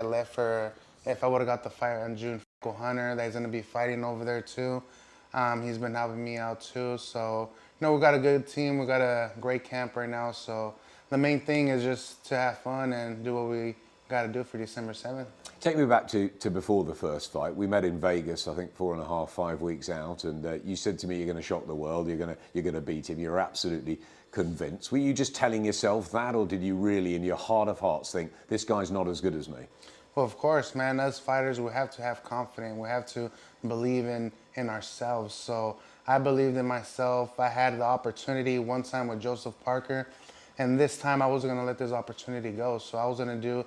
left for, if I would have got the fight on June, Hunter, that's going to be fighting over there too. He's been helping me out too. So, you know, we got a good team. We got a great camp right now. So the main thing is just to have fun and do what we got to do for December 7th. Take me back to before the first fight. We met in Vegas, I think 4.5, 5 weeks out, and you said to me, you're going to shock the world, you're going to beat him. You're absolutely convinced. Were you just telling yourself that, or did you really, in your heart of hearts, think, this guy's not as good as me? Well, of course, man. As fighters, we have to have confidence. We have to believe in ourselves. So I believed in myself. I had the opportunity one time with Joseph Parker, and this time I wasn't going to let this opportunity go. So I was going to do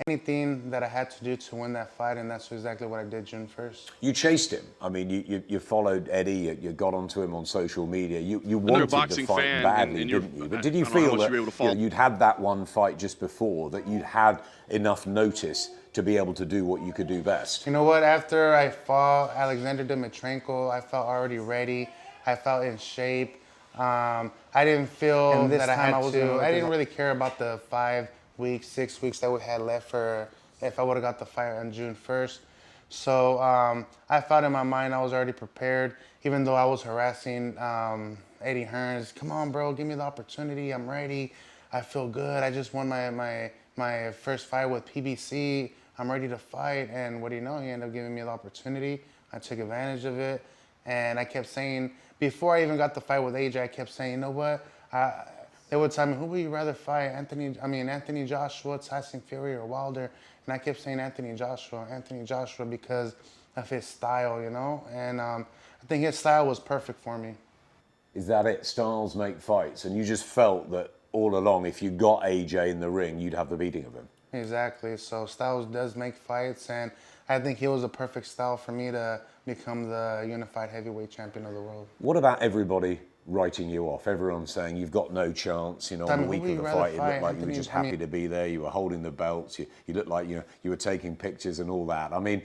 anything that I had to do to win that fight, and that's exactly what I did June 1st. You chased him. I mean, you followed Eddie, you got onto him on social media. You wanted to fight badly, didn't you? But did you feel that you'd had that one fight just before, that you'd had enough notice to be able to do what you could do best? You know what? After I fought Alexander Dimitrenko, I felt already ready. I felt in shape. I didn't feel that I didn't really care about the 5 weeks, 6 weeks that we had left for if I would have got the fight on June 1st. So I felt in my mind I was already prepared, even though I was harassing Eddie Hearns. Come on, bro, give me the opportunity. I'm ready. I feel good. I just won my first fight with PBC. I'm ready to fight. And what do you know? He ended up giving me the opportunity. I took advantage of it. And I kept saying, before I even got the fight with AJ, I kept saying, you know what? They would tell me, who would you rather fight? Anthony Joshua, Tyson Fury, or Wilder? And I kept saying Anthony Joshua because of his style, you know? And I think his style was perfect for me. Is that it? Styles make fights. And you just felt that all along, if you got AJ in the ring, you'd have the beating of him. Exactly. So styles does make fights, and I think he was a perfect style for me to become the unified heavyweight champion of the world. What about everybody writing you off? Everyone's saying you've got no chance. You know, on the week of the fight, it looked like you were just happy to be there. You were holding the belts. You looked like you were taking pictures and all that. I mean,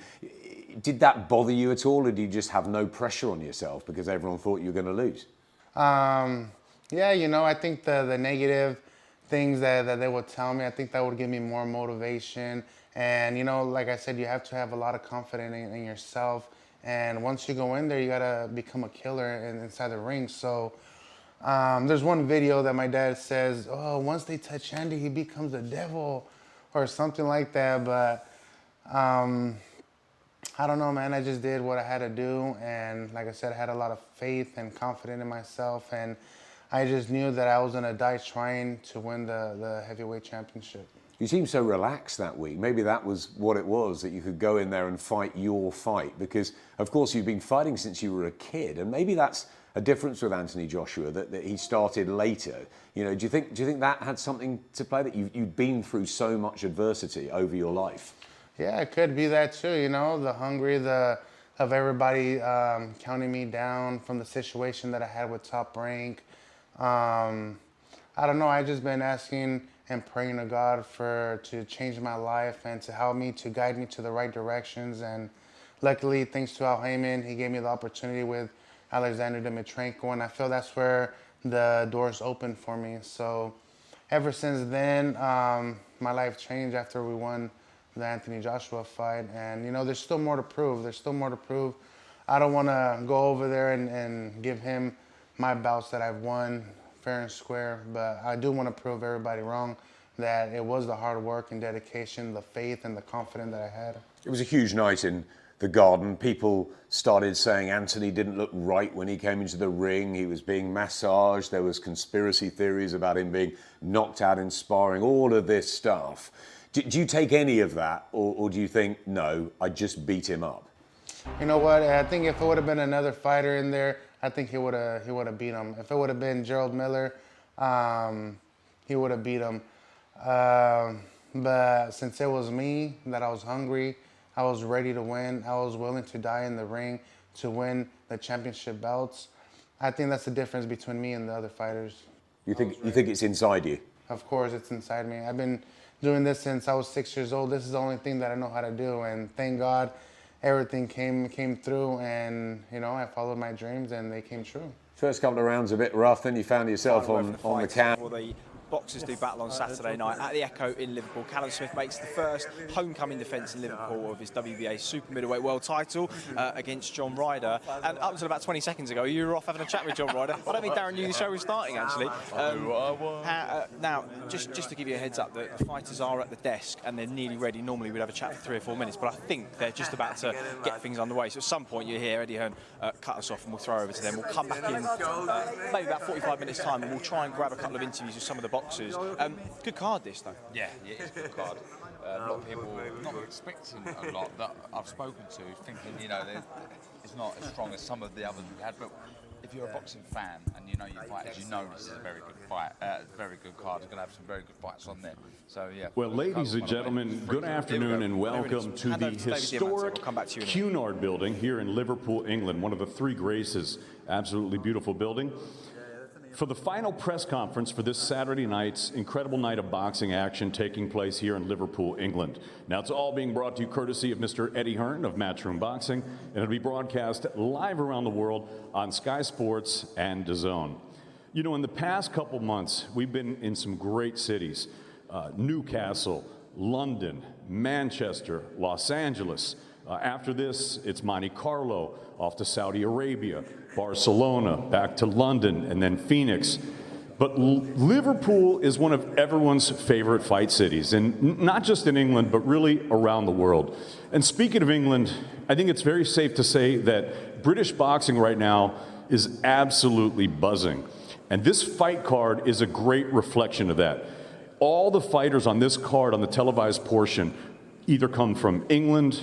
did that bother you at all, or did you just have no pressure on yourself because everyone thought you were going to lose? Yeah, you know, I think the negative things that they would tell me, I think that would give me more motivation. And, you know, like I said, you have to have a lot of confidence in yourself. And once you go in there, you got to become a killer inside the ring. So there's one video that my dad says, oh, once they touch Andy, he becomes a devil or something like that. But I don't know, man. I just did what I had to do. And like I said, I had a lot of faith and confidence in myself. And I just knew that I was going to die trying to win the heavyweight championship. You seemed so relaxed that week. Maybe that was what it was, that you could go in there and fight your fight. Because, of course, you've been fighting since you were a kid. And maybe that's a difference with Anthony Joshua, that he started later. You know, do you think that had something to play, that you've been through so much adversity over your life? Yeah, it could be that too. You know, the hungry, of everybody counting me down from the situation that I had with Top Rank. I don't know, I just been asking and praying to God to change my life and to help me, to guide me to the right directions. And luckily, thanks to Al Heyman, he gave me the opportunity with Alexander Dimitrenko, and I feel that's where the doors opened for me. So ever since then, my life changed after we won the Anthony Joshua fight. And, you know, there's still more to prove. There's still more to prove. I don't want to go over there and give him my bouts that I've won fair and square, but I do want to prove everybody wrong that it was the hard work and dedication, the faith and the confidence that I had. It was a huge night in the Garden. People started saying Anthony didn't look right when he came into the ring. He was being massaged. There was conspiracy theories about him being knocked out in sparring, all of this stuff. Do you take any of that, or do you think, no, I just beat him up? You know what? I think if it would have been another fighter in there, I think he would have beat him. If it would have been Gerald Miller, he would have beat him. But since it was me, that I was hungry, I was ready to win, I was willing to die in the ring to win the championship belts, I think that's the difference between me and the other fighters. You think it's inside you? Of course, it's inside me. I've been doing this since I was 6 years old. This is the only thing that I know how to do, and thank God everything came through, and, you know, I followed my dreams and they came true. First couple of rounds a bit rough, then you found yourself on the count. boxers do battle on Saturday night at the Echo in Liverpool. Callum Smith makes the first homecoming defence in Liverpool of his WBA Super-Middleweight World title against John Ryder. And up until about 20 seconds ago, you were off having a chat with John Ryder. I don't think Darren knew the show was starting, actually. Now, just to give you a heads up, the fighters are at the desk and they're nearly ready. Normally we'd have a chat for 3 or 4 minutes, but I think they're just about to get things underway. So at some point you hear Eddie Hearn cut us off and we'll throw over to them. We'll come back in maybe about 45 minutes time and we'll try and grab a couple of interviews with some of the boxers. Good card this though. Yeah, it is a good card. A lot of people not expecting a lot that I've spoken to, thinking, you know, it's not as strong as some of the others we've had, but if you're a boxing fan and you know your fighters, you know this is a very good fight, very good card. It's going to have some very good fights on there. So yeah. Well, ladies and gentlemen, good afternoon and welcome to the historic Cunard building here in Liverpool, England. One of the 3 Graces, absolutely beautiful building. For the final press conference for this Saturday night's incredible night of boxing action taking place here in Liverpool, England. Now, it's all being brought to you courtesy of Mr. Eddie Hearn of Matchroom Boxing, and it'll be broadcast live around the world on Sky Sports and DAZN. You know, in the past couple months, we've been in some great cities. Newcastle, London, Manchester, Los Angeles. After this, it's Monte Carlo, off to Saudi Arabia, Barcelona, back to London, and then Phoenix. But Liverpool is one of everyone's favorite fight cities, and not just in England, but really around the world. And speaking of England, I think it's very safe to say that British boxing right now is absolutely buzzing. And this fight card is a great reflection of that. All the fighters on this card, on the televised portion, either come from England,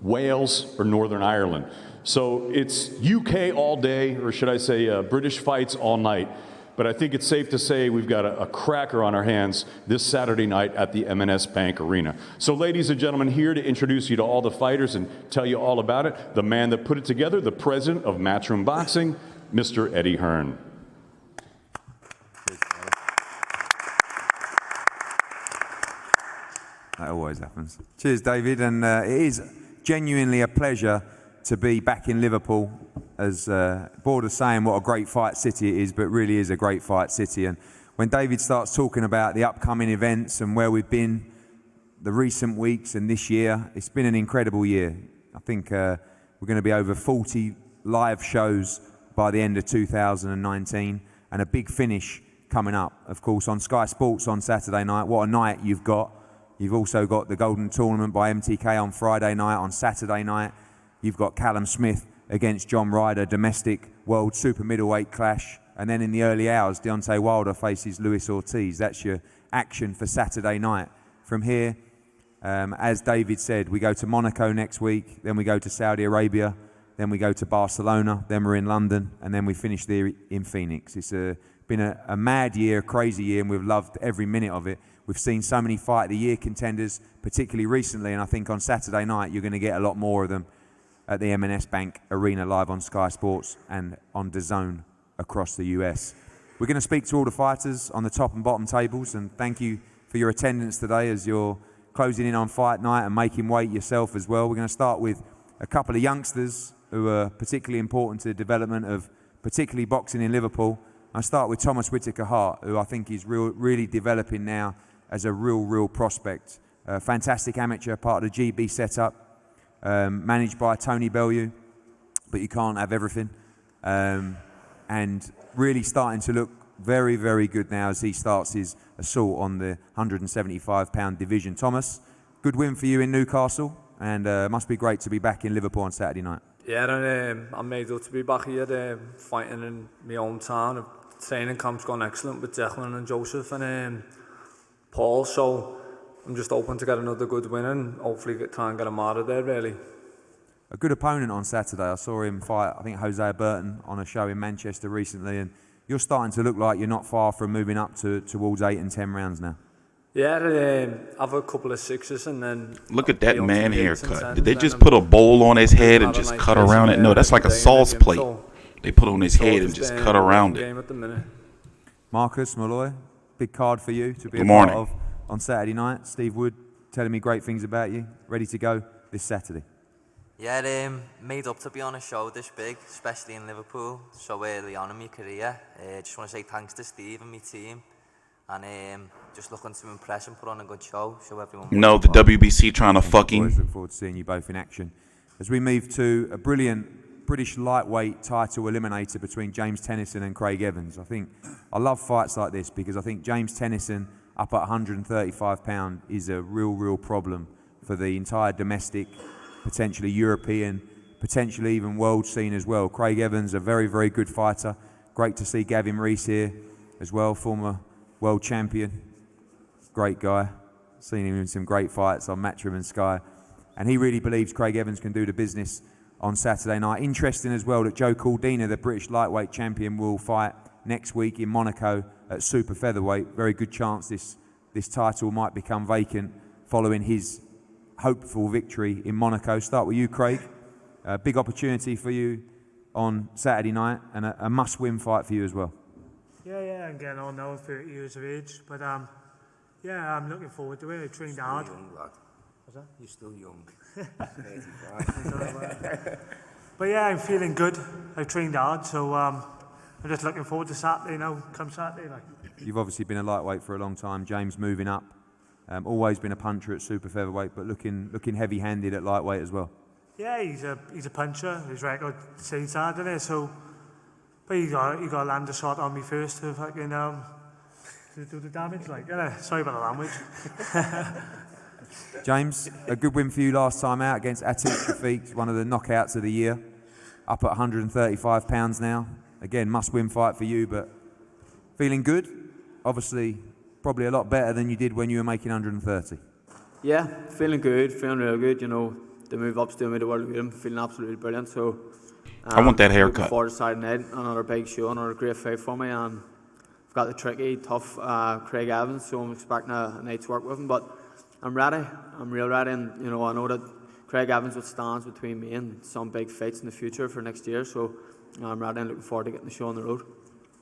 Wales, or Northern Ireland. So it's UK all day, or should I say British fights all night. But I think it's safe to say we've got a cracker on our hands this Saturday night at the M&S Bank Arena. So ladies and gentlemen, here to introduce you to all the fighters and tell you all about it, the man that put it together, the president of Matchroom Boxing, Mr. Eddie Hearn. That always happens. Cheers, David, and it is genuinely a pleasure to be back in Liverpool. As bored of saying what a great fight city it is, but it really is a great fight city. And when David starts talking about the upcoming events and where we've been the recent weeks and this year, it's been an incredible year. I think we're going to be over 40 live shows by the end of 2019, and a big finish coming up, of course, on Sky Sports on Saturday night. What a night you've got. You've also got the Golden Tournament by MTK on Friday night. On Saturday night, you've got Callum Smith against John Ryder, domestic world super middleweight clash. And then in the early hours, Deontay Wilder faces Luis Ortiz. That's your action for Saturday night. From here, as David said, we go to Monaco next week, then we go to Saudi Arabia, then we go to Barcelona, then we're in London, and then we finish there in Phoenix. It's been a mad year, a crazy year, and we've loved every minute of it. We've seen so many fight of the year contenders, particularly recently, and I think on Saturday night you're going to get a lot more of them at the M&S Bank Arena live on Sky Sports and on DAZN across the US. We're going to speak to all the fighters on the top and bottom tables, and thank you for your attendance today as you're closing in on fight night and making weight yourself as well. We're going to start with a couple of youngsters who are particularly important to the development of particularly boxing in Liverpool. I'll start with Thomas Whittaker-Hart, who I think is really developing now as a real prospect. Fantastic amateur, part of the GB setup, managed by Tony Bellew, but you can't have everything. And really starting to look very good now as he starts his assault on the 175-pound division. Thomas, good win for you in Newcastle, and must be great to be back in Liverpool on Saturday night. Yeah, I'm made up to be back here fighting in my hometown. The training camp's gone excellent with Declan and Joseph and Paul, so I'm just hoping to get another good win and hopefully try and get him out of there, really. A good opponent on Saturday. I saw him fight, I think, Hosea Burton on a show in Manchester recently, and you're starting to look like you're not far from moving up towards 8 and 10 rounds now. Yeah, I've a couple of sixes and then... Look at that man haircut. Did they just put a bowl on his head and just cut around it? No, that's like a sauce plate. They put on his head and just cut around it. Marcus, Molloy, big card for you to be a part of on Saturday night. Steve Wood telling me great things about you. Ready to go this Saturday. Yeah, made up to be on a show this big, especially in Liverpool, so early on in my career. Just want to say thanks to Steve and my team. and just looking to impress and put on a good show everyone. No, the WBC trying to fucking. Boys, look forward to seeing you both in action. As we move to a brilliant British lightweight title eliminator between James Tennyson and Craig Evans. I love fights like this because I think James Tennyson up at 135 pound is a real problem for the entire domestic, potentially European, potentially even world scene as well. Craig Evans, a very good fighter. Great to see Gavin Rees here as well, former world champion. Great guy. Seen him in some great fights on Matchroom and Sky. And he really believes Craig Evans can do the business on Saturday night. Interesting as well that Joe Caldina, the British lightweight champion, will fight next week in Monaco at super featherweight. Very good chance this title might become vacant following his hopeful victory in Monaco. Start with you, Craig. A big opportunity for you on Saturday night and a must-win fight for you as well. Yeah, I'm getting on now, 30 years of age, but yeah, I'm looking forward to it. I trained hard. You're young, lad. What's that? You're still young. But yeah, I'm feeling good. I trained hard, so I'm just looking forward to Saturday now, come Saturday. You've obviously been a lightweight for a long time. James moving up. Always been a puncher at super featherweight, but looking heavy-handed at lightweight as well. Yeah, he's a puncher. His record says that, doesn't it? So, but you got to land a shot on me first to fucking to do the damage, Sorry about the language. James, a good win for you last time out against Atik Shafiq, one of the knockouts of the year. Up at 135 pounds now. Again, must-win fight for you, but feeling good. Obviously, probably a lot better than you did when you were making 130. Yeah, feeling good, feeling real good. The move up to the world, I'm feeling absolutely brilliant. So I want that haircut. Looking forward to Saturday night, another big show, another great fight for me. And I've got the tricky, tough Craig Evans, so I'm expecting a night's work with him. But I'm ready. I'm real ready, and I know that Craig Evans will stand between me and some big fights in the future for next year. So I'm ready and looking forward to getting the show on the road.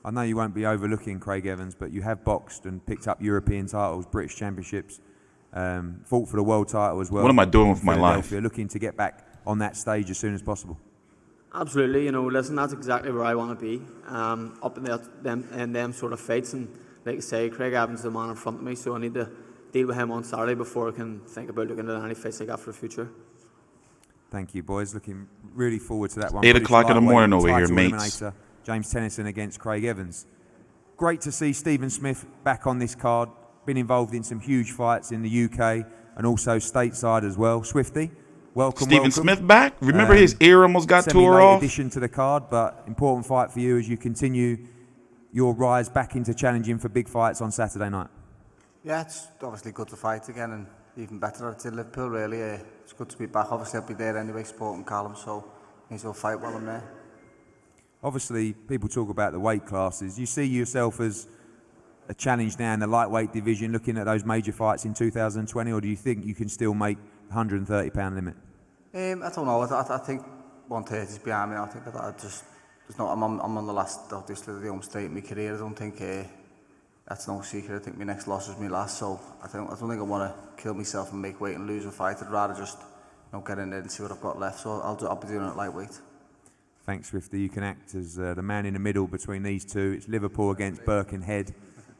I know you won't be overlooking Craig Evans, but you have boxed and picked up European titles, British championships, fought for the world title as well. What am I doing with my life? Looking to get back on that stage as soon as possible. Absolutely, listen, that's exactly where I want to be, up in them sort of fights. And like I say, Craig Evans is the man in front of me, so I need to deal with him on Saturday before I can think about looking at any fights I got for the future. Thank you, boys. Looking really forward to that one. 8 o'clock in the morning over here, mates. James Tennyson against Craig Evans. Great to see Stephen Smith back on this card. Been involved in some huge fights in the UK and also stateside as well. Swifty, welcome. Stephen Smith back. Remember his ear almost got tore off? Addition to the card, but important fight for you as you continue your rise back into challenging for big fights on Saturday night. Yeah, it's obviously good to fight again, and even better at Liverpool, really. It's good to be back. Obviously, I'll be there anyway, supporting Callum, so may as well fight while I'm there. Obviously, people talk about the weight classes. You see yourself as a challenge now in the lightweight division, looking at those major fights in 2020, or do you think you can still make the 130-pound limit? I don't know. I think 130 is behind me. I think that I'm on the last, obviously, the home straight in my career. I don't think that's no secret. I think my next loss was my last, so I don't think I want to kill myself and make weight and lose a fight. I'd rather just get in there and see what I've got left. So I'll be doing it lightweight. Thanks, Swifty. You can act as the man in the middle between these two. It's Liverpool against Birkenhead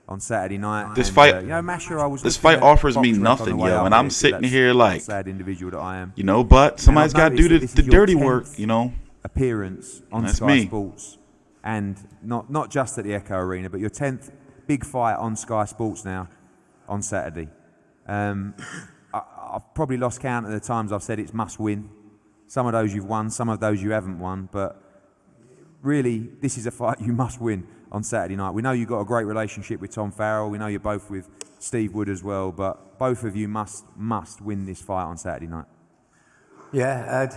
on Saturday night. This fight, Masher, this fight offers me nothing, yo, and I'm sitting here like, sad individual that I am. But somebody's got to do the dirty work, Appearance on Sky Sports, and not just at the Echo Arena, but your 10th big fight on Sky Sports now on Saturday. I've probably lost count of the times I've said it's must win. Some of those you've won, some of those you haven't won, but really, this is a fight you must win on Saturday night. We know you've got a great relationship with Tom Farrell. We know you're both with Steve Wood as well, but both of you must win this fight on Saturday night. Yeah, Ed,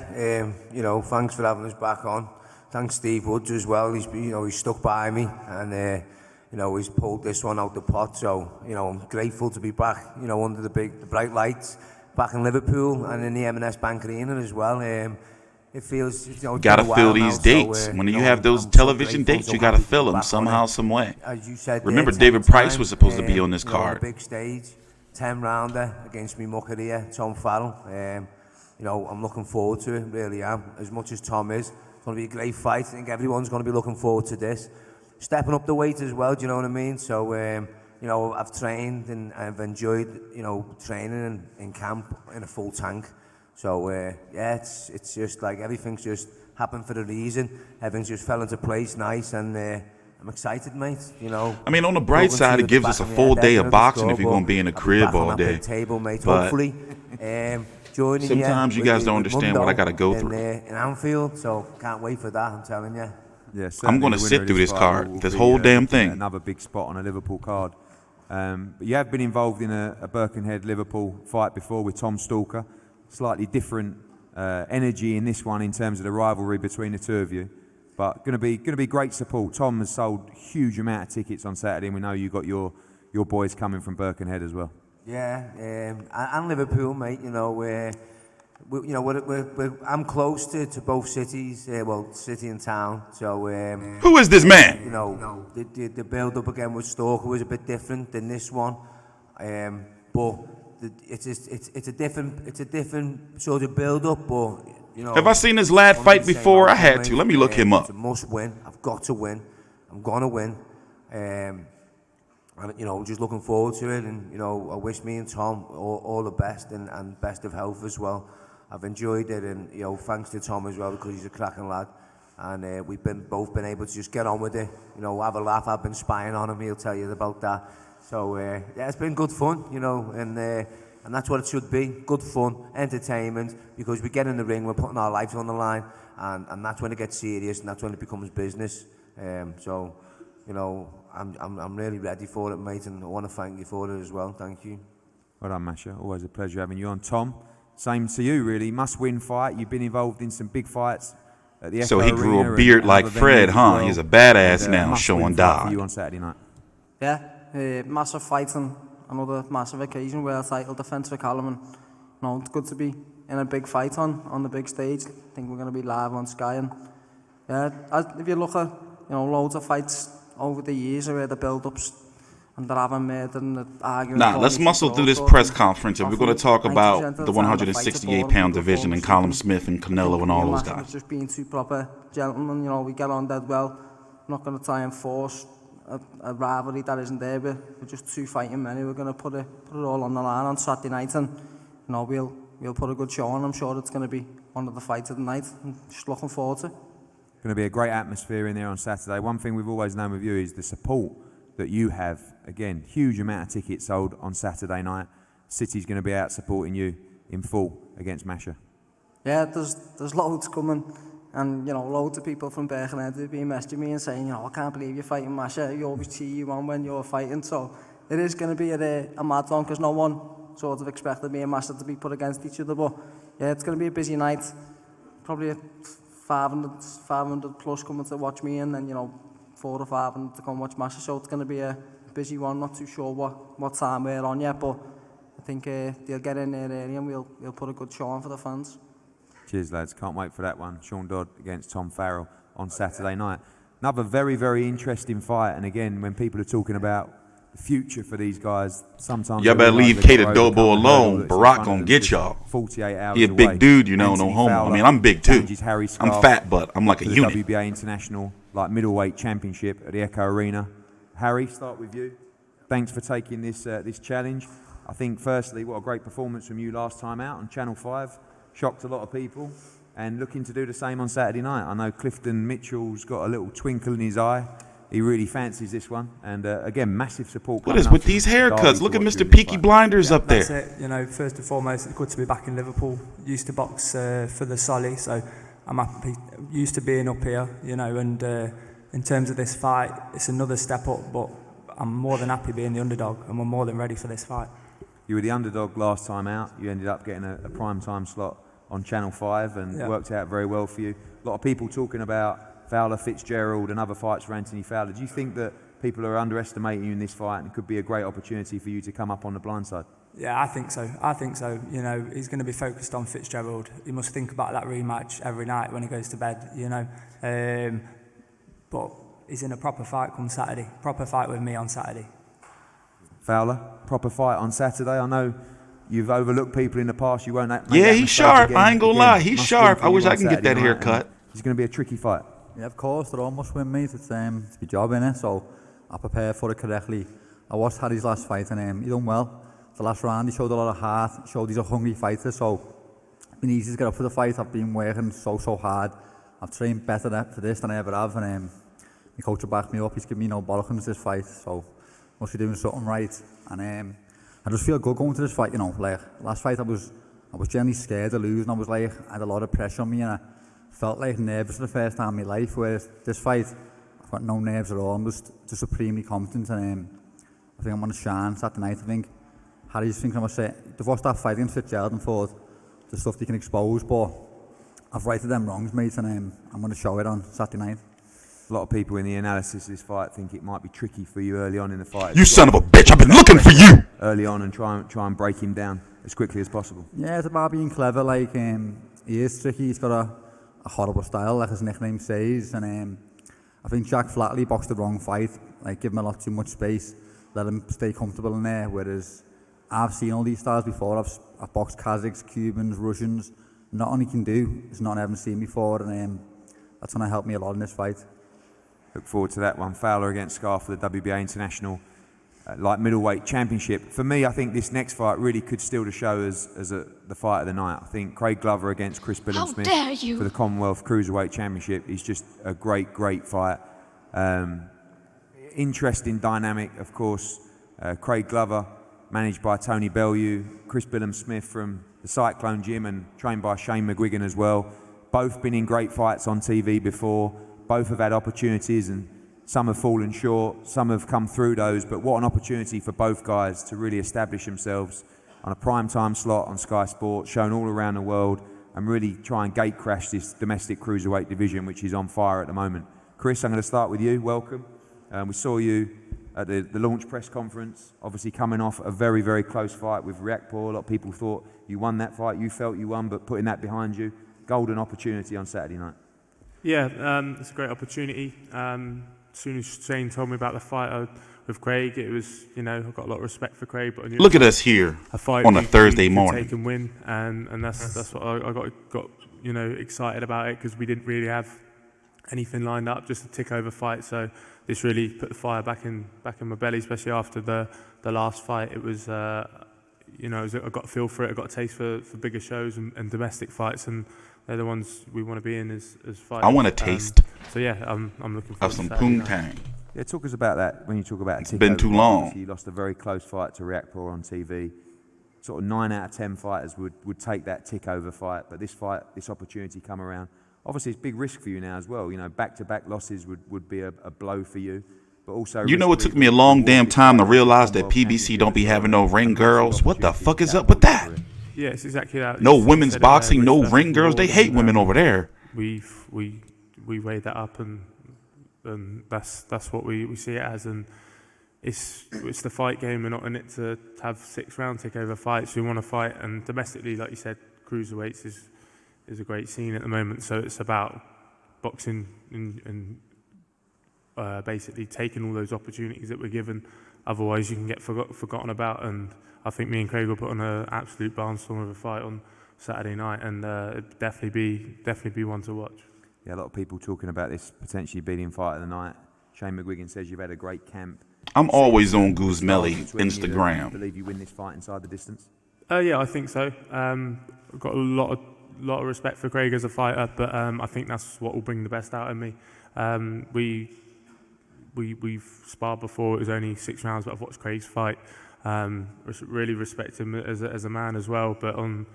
thanks for having us back on. Thanks Steve Wood as well. He's stuck by me and he's pulled this one out the pot. So, I'm grateful to be back, under the bright lights. Back in Liverpool and in the M&S Bank Arena as well. It feels, gotta fill these dates. When you have those television dates, you gotta fill them somehow, some way. As you said, remember, David Price was supposed to be on this card. Big stage, 10-rounder against me mucker here, Tom Farrell. I'm looking forward to it, really am. As much as Tom is, it's going to be a great fight. I think everyone's going to be looking forward to this. Stepping up the weight as well, do you know what I mean? So, you know, I've trained and I've enjoyed, you know, training in camp in a full tank. So yeah, it's just like everything's just happened for a reason. Everything's just fell into place nice, and I'm excited, mate. You know. I mean, on the bright side, it gives us a full day of boxing if you're going to be in a crib all day. Table, mate, but hopefully. Joining sometimes you guys don't understand what I got to go through. In Anfield, so can't wait for that. I'm telling you. Yeah, I'm going to sit through this card, this whole damn thing. Another big spot on a Liverpool card. But you have been involved in a Birkenhead-Liverpool fight before with Tom Stalker. Slightly different energy in this one in terms of the rivalry between the two of you. But going to be great support. Tom has sold huge amount of tickets on Saturday, and we know you got your boys coming from Birkenhead as well. Yeah, and Liverpool, mate. You know, I'm close to both cities. Well, city and town. So who is this man? You know, the build up again with Stalker was a bit different than this one, but it's a different sort of build up. But you know, have I seen this lad fight before? I had to. Let me look him up. It's a must win. I've got to win. I'm gonna win. And, you know, just looking forward to it, and you know, I wish me and Tom all the best and best of health as well. I've enjoyed it, and you know, thanks to Tom as well, because he's a cracking lad, and we've both been able to just get on with it. You know, have a laugh. I've been spying on him. He'll tell you about that. So yeah, it's been good fun, you know, and that's what it should be: good fun, entertainment. Because we get in the ring, we're putting our lives on the line, and that's when it gets serious, and that's when it becomes business. So, you know, I'm really ready for it, mate, and I want to thank you for it as well. Thank you. Well done, Masha. Always a pleasure having you on. Tom, same to you, really. Must-win fight. You've been involved in some big fights at the Echo So he Arena grew a beard like Fred, huh? well. He's a badass and, now, Sean Dodd. For you on Saturday night. Yeah, massive fight and another massive occasion where title defence for Callum, and you know, it's good to be in a big fight on the big stage. I think we're going to be live on Sky, and yeah, if you look at loads of fights over the years where the build-ups and the haven't made and the arguing. Nah, let's muscle through this press conference, and we're going to talk about the 168-pound division and Callum Smith and Canelo and all those guys. Just being two proper gentlemen, you know, we get on dead well. I'm not going to try and force a rivalry that isn't there. We're just two fighting men. We're going to put it all on the line on Saturday night, and you know, we'll put a good show on. I'm sure it's going to be one of the fights of the night. I'm just looking forward to it. Going to be a great atmosphere in there on Saturday. One thing we've always known with you is the support that you have. Again, huge amount of tickets sold on Saturday night. City's going to be out supporting you in full against Masha. Yeah, there's loads coming, and you know, loads of people from Birkenhead have been messaging me and saying, you know, I can't believe you're fighting Masha. You always cheer you on when you're fighting. So it is going to be a mad one, because no one sort of expected me and Masha to be put against each other. But yeah, it's going to be a busy night. Probably 500 plus coming to watch me, and then, you know, 400 or 500 to come watch Masha. So it's going to be a busy one. Not too sure what time we're on yet, but I think they'll get in there early, and we'll put a good show on for the fans. Cheers, lads. Can't wait for that one. Sean Dodd against Tom Farrell on Saturday night. Another very, very interesting fight. And again, when people are talking about the future for these guys, sometimes y'all better leave Kato Dobo alone. Barack gonna get y'all. 48 hours he a big away. dude, you know, no homo. I mean, I'm big too. Harry Scarff I'm fat, but I'm like a unit. The WBA International Middleweight Championship at the Echo Arena. Harry, start with you. Thanks for taking this challenge. I think, firstly, what a great performance from you last time out on Channel 5. Shocked a lot of people, and looking to do the same on Saturday night. I know Clifton Mitchell's got a little twinkle in his eye. He really fancies this one, and again, massive support. What is with these haircuts? Look at Mr. Peaky Blinders up there. That's it. You know, first and foremost, it's good to be back in Liverpool. Used to box for the Solly, so I'm happy. Used to being up here, you know, and in terms of this fight, it's another step up, but I'm more than happy being the underdog, and we're more than ready for this fight. You were the underdog last time out. You ended up getting a prime time slot on Channel 5, and worked out very well for you. A lot of people talking about Fowler, Fitzgerald and other fights for Anthony Fowler. Do you think that people are underestimating you in this fight, and it could be a great opportunity for you to come up on the blind side? Yeah, I think so. You know, he's going to be focused on Fitzgerald. He must think about that rematch every night when he goes to bed, you know. But he's in a proper fight come Saturday. Proper fight with me on Saturday. Fowler, proper fight on Saturday. I know you've overlooked people in the past. You won't. Yeah, he's sharp. I ain't gonna lie. He's sharp. I wish I can get that haircut. It's going to be a tricky fight. Yeah, of course. They're all must win, mate. It's my job, innit? So I prepare for it correctly. I watched Harry's last fight and he done well. The last round he showed a lot of heart, showed he's a hungry fighter, so it's been easy to get up for the fight. I've been working so hard. I've trained better for this than I ever have, and my coach will back me up. He's given me no bollocks this fight, so must be doing something right. And I just feel good going to this fight, you know. Like last fight I was generally scared of losing. I had a lot of pressure on me and I felt like nervous for the first time in my life, whereas this fight I've got no nerves at all. I'm just supremely confident, and I think I'm going to shine Saturday night. I think Harry's thinking I'm going to say, they've watched that fight against Fitzgerald and thought the stuff they can expose, but I've righted them wrongs, mate, and I'm going to show it on Saturday night. A lot of people in the analysis of this fight think it might be tricky for you early on in the fight. You son of a bitch, I've been looking for you! Early on and try and break him down as quickly as possible. Yeah, it's about being clever. Like, he is tricky. He's got a horrible style, like his nickname says. And I think Jack Flatley boxed the wrong fight. Like, give him a lot too much space, let him stay comfortable in there. Whereas I've seen all these styles before. I've boxed Kazakhs, Cubans, Russians. Not only can do, it's not ever seen before. And that's going to help me a lot in this fight. Look forward to that one. Fowler against Scarff for the WBA International Light-Middleweight Championship. For me, I think this next fight really could steal the show as the fight of the night. I think Craig Glover against Chris Billam-Smith for the Commonwealth Cruiserweight Championship is just a great fight. Interesting dynamic, of course. Craig Glover, managed by Tony Bellew, Chris Billam-Smith from the Cyclone Gym and trained by Shane McGuigan as well. Both been in great fights on TV before. Both have had opportunities and some have fallen short, some have come through those, but what an opportunity for both guys to really establish themselves on a prime time slot on Sky Sports, shown all around the world, and really try and gate crash this domestic cruiserweight division, which is on fire at the moment. Chris, I'm going to start with you. Welcome. We saw you at the launch press conference, obviously coming off a very close fight with Riakporhe. A lot of people thought you won that fight, you felt you won, but putting that behind you, golden opportunity on Saturday night. Yeah, it's a great opportunity. As soon as Shane told me about the fight with Craig, it was, you know, I've got a lot of respect for Craig, but I knew look at us here on a Thursday morning. Take and win, and that's what I got you know, excited about it, because we didn't really have anything lined up, just a tick over fight. So this really put the fire back in my belly, especially after the last fight. It was you know, I got a feel for it. I got a taste for bigger shows and domestic fights, and they're the ones we want to be in as fighters. I want to taste. So yeah, I'm looking forward of some to poontang. Yeah, talk us about that. When you talk about it's been too long. You lost a very close fight to Riakporhe on TV. Sort of 9 out of 10 fighters would take that tick over fight, but this opportunity come around. Obviously, it's big risk for you now as well. You know, back-to-back losses would be a blow for you. But also, you know, it took me a long damn time to realize that PBC don't be having no ring girls. What the fuck is up with that? Yeah, it's exactly that. No women's boxing, no ring girls. They hate women over there. We weighed that up, and that's what we see it as. And it's the fight game. We're not in it to have 6-round takeover fights. We want to fight, and domestically, like you said, cruiserweights is a great scene at the moment. So it's about boxing and basically taking all those opportunities that we're given. Otherwise, you can get forgotten about. And I think me and Craig will put on an absolute barnstorm of a fight on Saturday night, and it'd definitely be one to watch. Yeah, a lot of people talking about this potentially being fight of the night. Shane McGuigan says you've had a great camp. I'm always on Goose Melly Instagram. Do you believe you win this fight inside the distance? Yeah, I think so. I've got a lot of respect for Craig as a fighter, but I think that's what will bring the best out of me. We've sparred before. It was only 6 rounds, but I've watched Craig's fight. Really respect him as a man as well. But on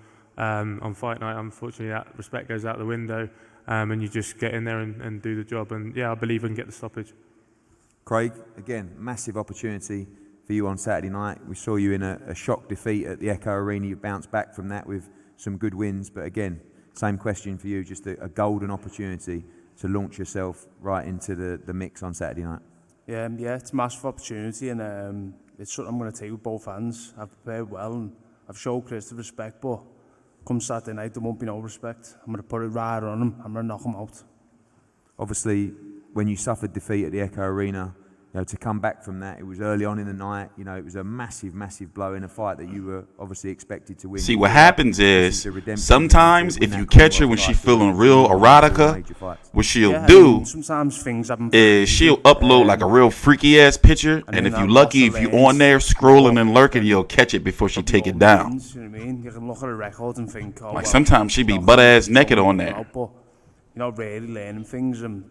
fight night, unfortunately, that respect goes out the window, and you just get in there and do the job. And yeah, I believe I can get the stoppage. Craig, again, massive opportunity for you on Saturday night. We saw you in a shock defeat at the Echo Arena. You've bounced back from that with some good wins. But again, same question for you, just a golden opportunity to launch yourself right into the mix on Saturday night. Yeah, it's a massive opportunity, and it's something I'm going to take with both hands. I've prepared well, and I've showed Chris the respect, but come Saturday night, there won't be no respect. I'm going to put it right on him. I'm going to knock him out. Obviously, when you suffered defeat at the Echo Arena you know, to come back from that, it was early on in the night. You know, it was a massive, massive blow in a fight that you were obviously expected to win. See, what happens is sometimes if you catch her when she's feeling real erotica, what she'll do sometimes things happen is she'll upload like a real freaky ass picture, and if you're lucky, if you're on there scrolling and lurking, you'll catch it before she take it down. You know what I mean? You can look at a record and think, oh, Like sometimes she be butt ass naked on there. But you know, really learning things and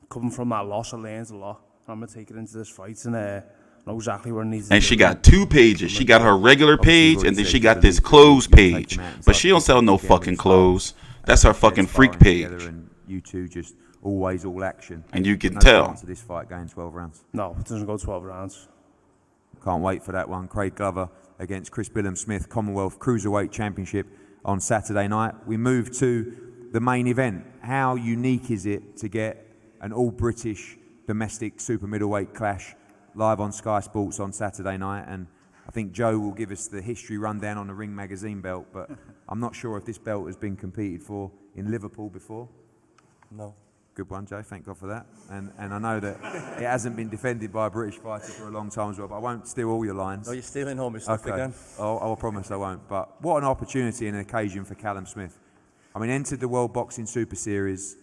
coming from that loss, I learned a lot. I'm gonna take it into this fight and know exactly where it needs to And be. she got 2 pages. She got her regular page, and then she got this clothes page. But she don't sell no fucking clothes. That's her fucking freak page. And you two just always all action. And you can No tell. chance of this fight going 12 rounds. No, it doesn't go 12 rounds. Can't wait for that one. Craig Glover against Chris Billam-Smith, Commonwealth Cruiserweight Championship on Saturday night. We move to the main event. How unique is it to get an all-British domestic super middleweight clash live on Sky Sports on Saturday night? And I think Joe will give us the history rundown on the Ring Magazine belt, but I'm not sure if this belt has been competed for in Liverpool before. No. Good one, Joe. Thank God for that. And I know that it hasn't been defended by a British fighter for a long time as well, but I won't steal all your lines. No, you're stealing all my stuff again. I'll promise I won't. But what an opportunity and an occasion for Callum Smith. I mean, entered the World Boxing Super Series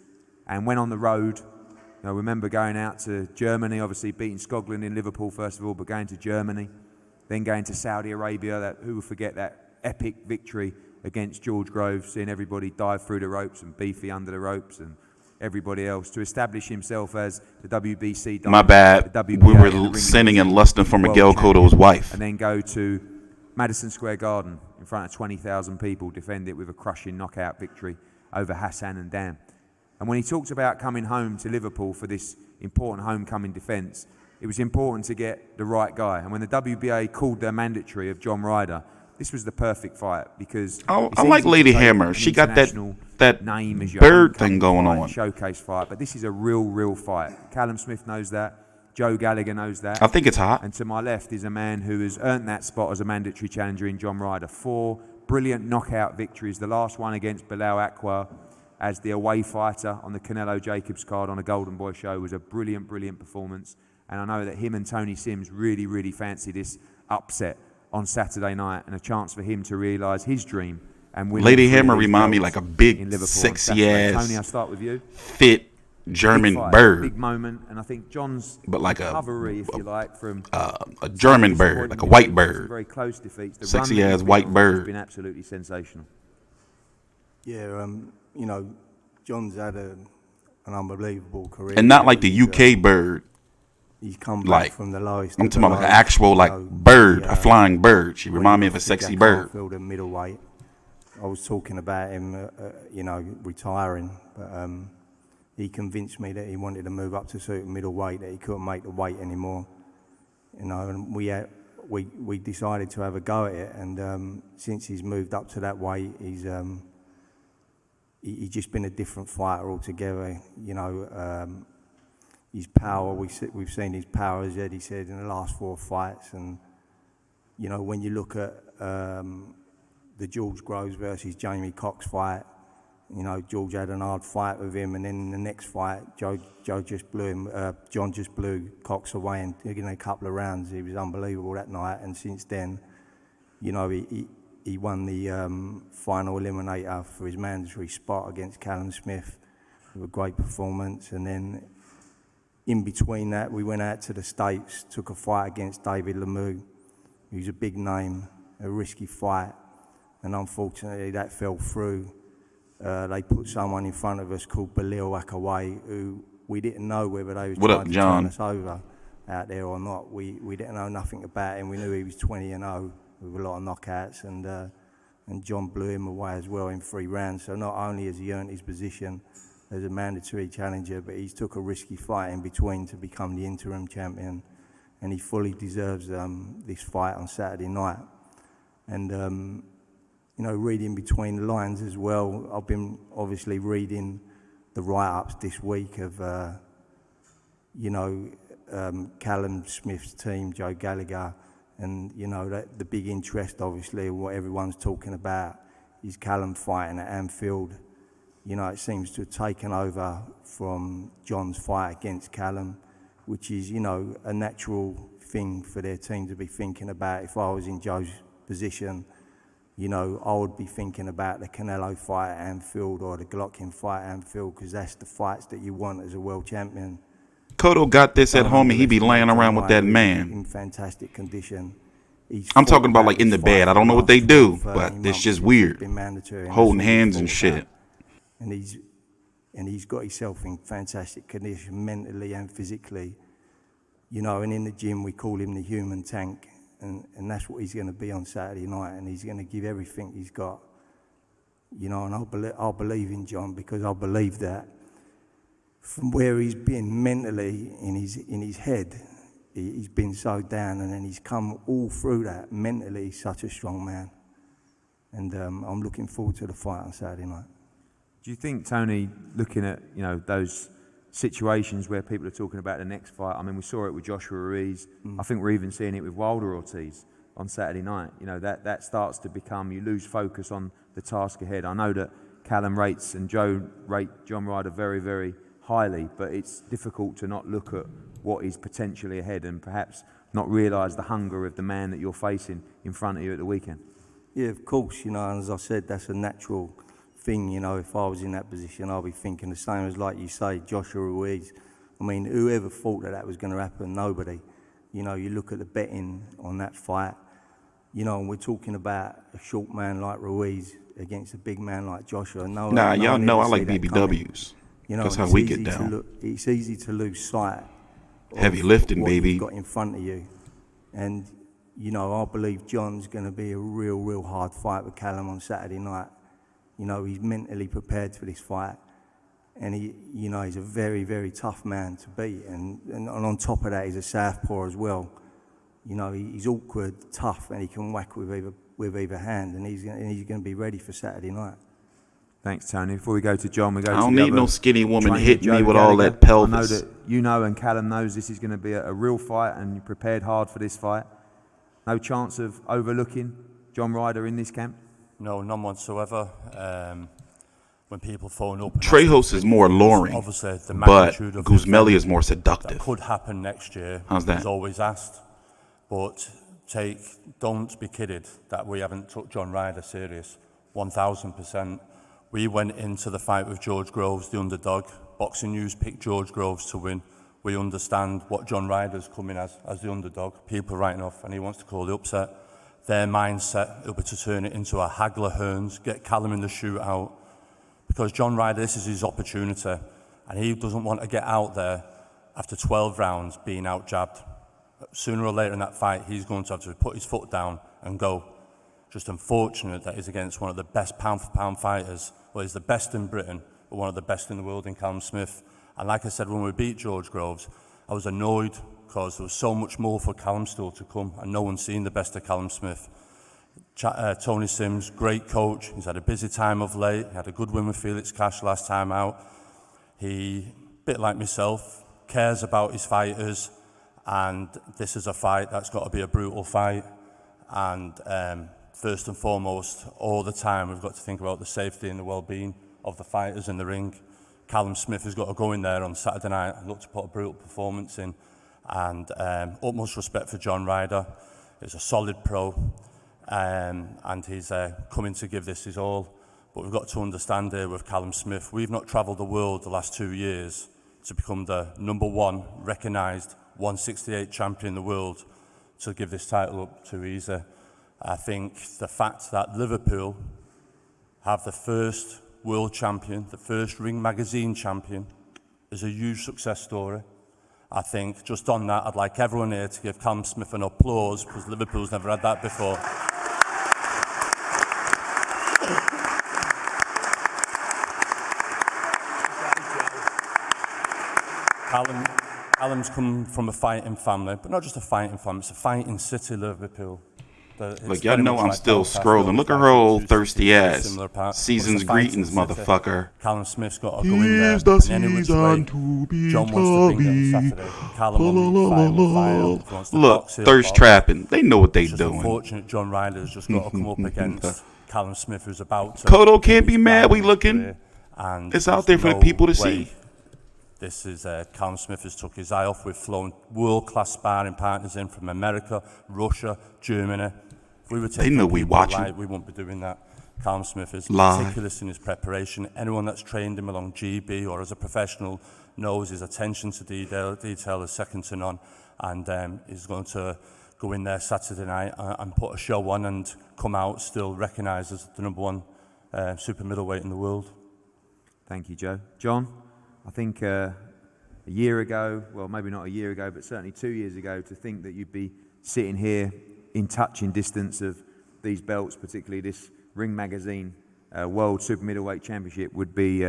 and went on the road. You know, remember going out to Germany, obviously beating Skoglund in Liverpool first of all, but going to Germany, then going to Saudi Arabia. Who will forget that epic victory against George Groves, seeing everybody dive through the ropes and Beefy under the ropes and everybody else to establish himself as the WBC. My bad. We were sinning and lusting for Miguel Cotto's wife. And then go to Madison Square Garden in front of 20,000 people, defend it with a crushing knockout victory over Hassan and Dan. And when he talked about coming home to Liverpool for this important homecoming defence, it was important to get the right guy. And when the WBA called their mandatory of John Ryder, this was the perfect fight because I like Lady Hammer. She got that name as your bird thing going on. Showcase fight, but this is a real fight. Callum Smith knows that. Joe Gallagher knows that. I think it's hot. And to my left is a man who has earned that spot as a mandatory challenger in John Ryder. 4 brilliant knockout victories. The last one against Bilal Akwa as the away fighter on the Canelo Jacobs card on a Golden Boy show was a brilliant performance. And I know that him and Tony Sims really fancy this upset on Saturday night and a chance for him to realise his dream and win. Lady Hammer remind me like a big, sexy ass, Tony, I'll start with you. Fit German bird. Big moment, and I think John's like recovery, if you like, from a German bird, like a white bird. Very close defeats. The sexy ass white bird. Has been absolutely sensational. Yeah, you know, John's had an unbelievable career. And not like the UK bird. He's come back like, from the lowest. I'm talking about like an actual bird, a flying bird. She remind me of a sexy bird. Anfield at middleweight. I was talking about him, you know, retiring, but he convinced me that he wanted to move up to super middleweight, that he couldn't make the weight anymore. You know, and we decided to have a go at it, and since he's moved up to that weight, he's just been a different fighter altogether. You know, his power, we've seen his power, as Eddie said, in the last 4 fights, and you know, when you look at the George Groves versus Jamie Cox fight, you know, George had an hard fight with him, and then in the next fight, Joe just blew him. John just blew Cox away in a couple of rounds. He was unbelievable that night, and since then, you know, he won the final eliminator for his mandatory spot against Callum Smith with a great performance, and then in between that, we went out to the States, took a fight against David Lemieux, who's a big name, a risky fight, and unfortunately that fell through. They put someone in front of us called Bilal Akwa, who we didn't know whether they was trying to turn us over out there or not. We didn't know nothing about him. We knew he was 20-0 with a lot of knockouts, and John blew him away as well in 3 rounds. So not only has he earned his position as a mandatory challenger, but he's took a risky fight in between to become the interim champion, and he fully deserves this fight on Saturday night. And you know, reading between the lines as well, I've been obviously reading the write-ups this week of you know, Callum Smith's team, Joe Gallagher, and you know, that the big interest obviously, what everyone's talking about is Callum fighting at Anfield. You know, it seems to have taken over from John's fight against Callum. which is, you know, a natural thing for their team to be thinking about. If I was in Joe's position, you know, I would be thinking about the Canelo fight at Anfield or the Golovkin fight at Anfield, because that's the fights that you want as a world champion. Cotto got this at home and he be laying around with that man. In fantastic condition. I'm talking about like in the bed. I don't know what they do, but it's just weird. Holding hands and shit. And he's got himself in fantastic condition, mentally and physically. You know, and in the gym we call him the human tank, and that's what he's going to be on Saturday night, and he's going to give everything he's got. You know, and I'll believe in John, because I believe that from where he's been mentally in his head, he's been so down, and then he's come all through that mentally. He's such a strong man, and I'm looking forward to the fight on Saturday night. Do you think, Tony, looking at, you know, those situations where people are talking about the next fight, I mean, we saw it with Joshua Ruiz. I think we're even seeing it with Wilder Ortiz on Saturday night. You know, that starts to become, you lose focus on the task ahead. I know that Callum rates and Joe rate John Ryder very, very highly, but it's difficult to not look at what is potentially ahead and perhaps not realise the hunger of the man that you're facing in front of you at the weekend. Yeah, of course, you know, and as I said, that's a natural thing. You know, if I was in that position, I'll be thinking the same as, like you say, Joshua Ruiz. I mean, whoever thought that was going to happen? Nobody. You know, you look at the betting on that fight, you know, and we're talking about a short man like Ruiz against a big man like Joshua. Y'all know I like BBWs. You know, that's how we get down. It's easy to lose sight. Heavy lifting, baby. You've got in front of you, and you know, I believe John's going to be a real hard fight with Callum on Saturday night. You know, he's mentally prepared for this fight, and you know, he's a very very tough man to beat, and on top of that, he's a southpaw as well. You know, he's awkward, tough, and he can whack with either hand, and he's going to be ready for Saturday night. Thanks, Tony. Before we go to John, we go to I don't need no skinny woman hitting me with Gallagher. all that pelvis. I know that you know, and Callum knows, this is going to be a real fight, and you prepared hard for this fight. No chance of overlooking John Ryder in this camp? No, none whatsoever. When people phone up, Trejos is more alluring, obviously the but magnitude of Guzmeli is more seductive. That could happen next year. How's that? Is always asked, but don't be kidded that we haven't took John Ryder serious. 1,000%. We went into the fight with George Groves, the underdog. Boxing News picked George Groves to win. We understand what John Ryder's coming as the underdog. People are writing off, and he wants to call the upset. Their mindset will be to turn it into a Hagler Hearns, get Callum in the shootout. Because John Ryder, this is his opportunity, and he doesn't want to get out there after 12 rounds being out-jabbed. Sooner or later in that fight, he's going to have to put his foot down and go. Just unfortunate that he's against one of the best pound-for-pound fighters. Well, he's the best in Britain, but one of the best in the world in Callum Smith. And like I said, when we beat George Groves, I was annoyed because there was so much more for Callum still to come, and no one's seen the best of Callum Smith. Tony Sims, great coach. He's had a busy time of late. He had a good win with Felix Cash last time out. He, a bit like myself, cares about his fighters, and this is a fight that's got to be a brutal fight. And first and foremost, all the time, we've got to think about the safety and the well-being of the fighters in the ring. Callum Smith has got to go in there on Saturday night and look to put a brutal performance in. And utmost respect for John Ryder. He's a solid pro, and he's coming to give this his all. But we've got to understand here with Callum Smith, we've not travelled the world the last 2 years to become the #1 recognised 168 champion in the world to give this title up too easy. I think the fact that Liverpool have the first world champion, the first Ring Magazine champion, is a huge success story. I think just on that, I'd like everyone here to give Callum Smith an applause, because Liverpool's never had that before. Callum's come from a fighting family, but not just a fighting family, it's a fighting city, Liverpool. Look, y'all know I'm still scrolling. Look at her old thirsty ass. Season's greetings, motherfucker. Callum Smith's got to go in there in any which way. John wants to bring it on Saturday. Callum will be fighting. Look, thirst trapping. They know what they doing. Unfortunate, John Ryder's just got to come up against Callum Smith, who's about to. Cotto can't be mad. We looking. It's out there for the people to see. This is Callum Smith has took his eye off. We've flown world-class sparring partners in from America, Russia, Germany. If we were taking know we people watching. live, we wouldn't be doing that. Callum Smith is Live. meticulous in his preparation. Anyone that's trained him along GB or as a professional knows his attention to detail is second to none. And he's going to go in there Saturday night and put a show on and come out still recognised as the #1 super middleweight in the world. Thank you, Joe. John, I think a year ago, well, maybe not a year ago, but certainly 2 years ago, to think that you'd be sitting here in touching distance of these belts, particularly this Ring Magazine World Super Middleweight Championship, would be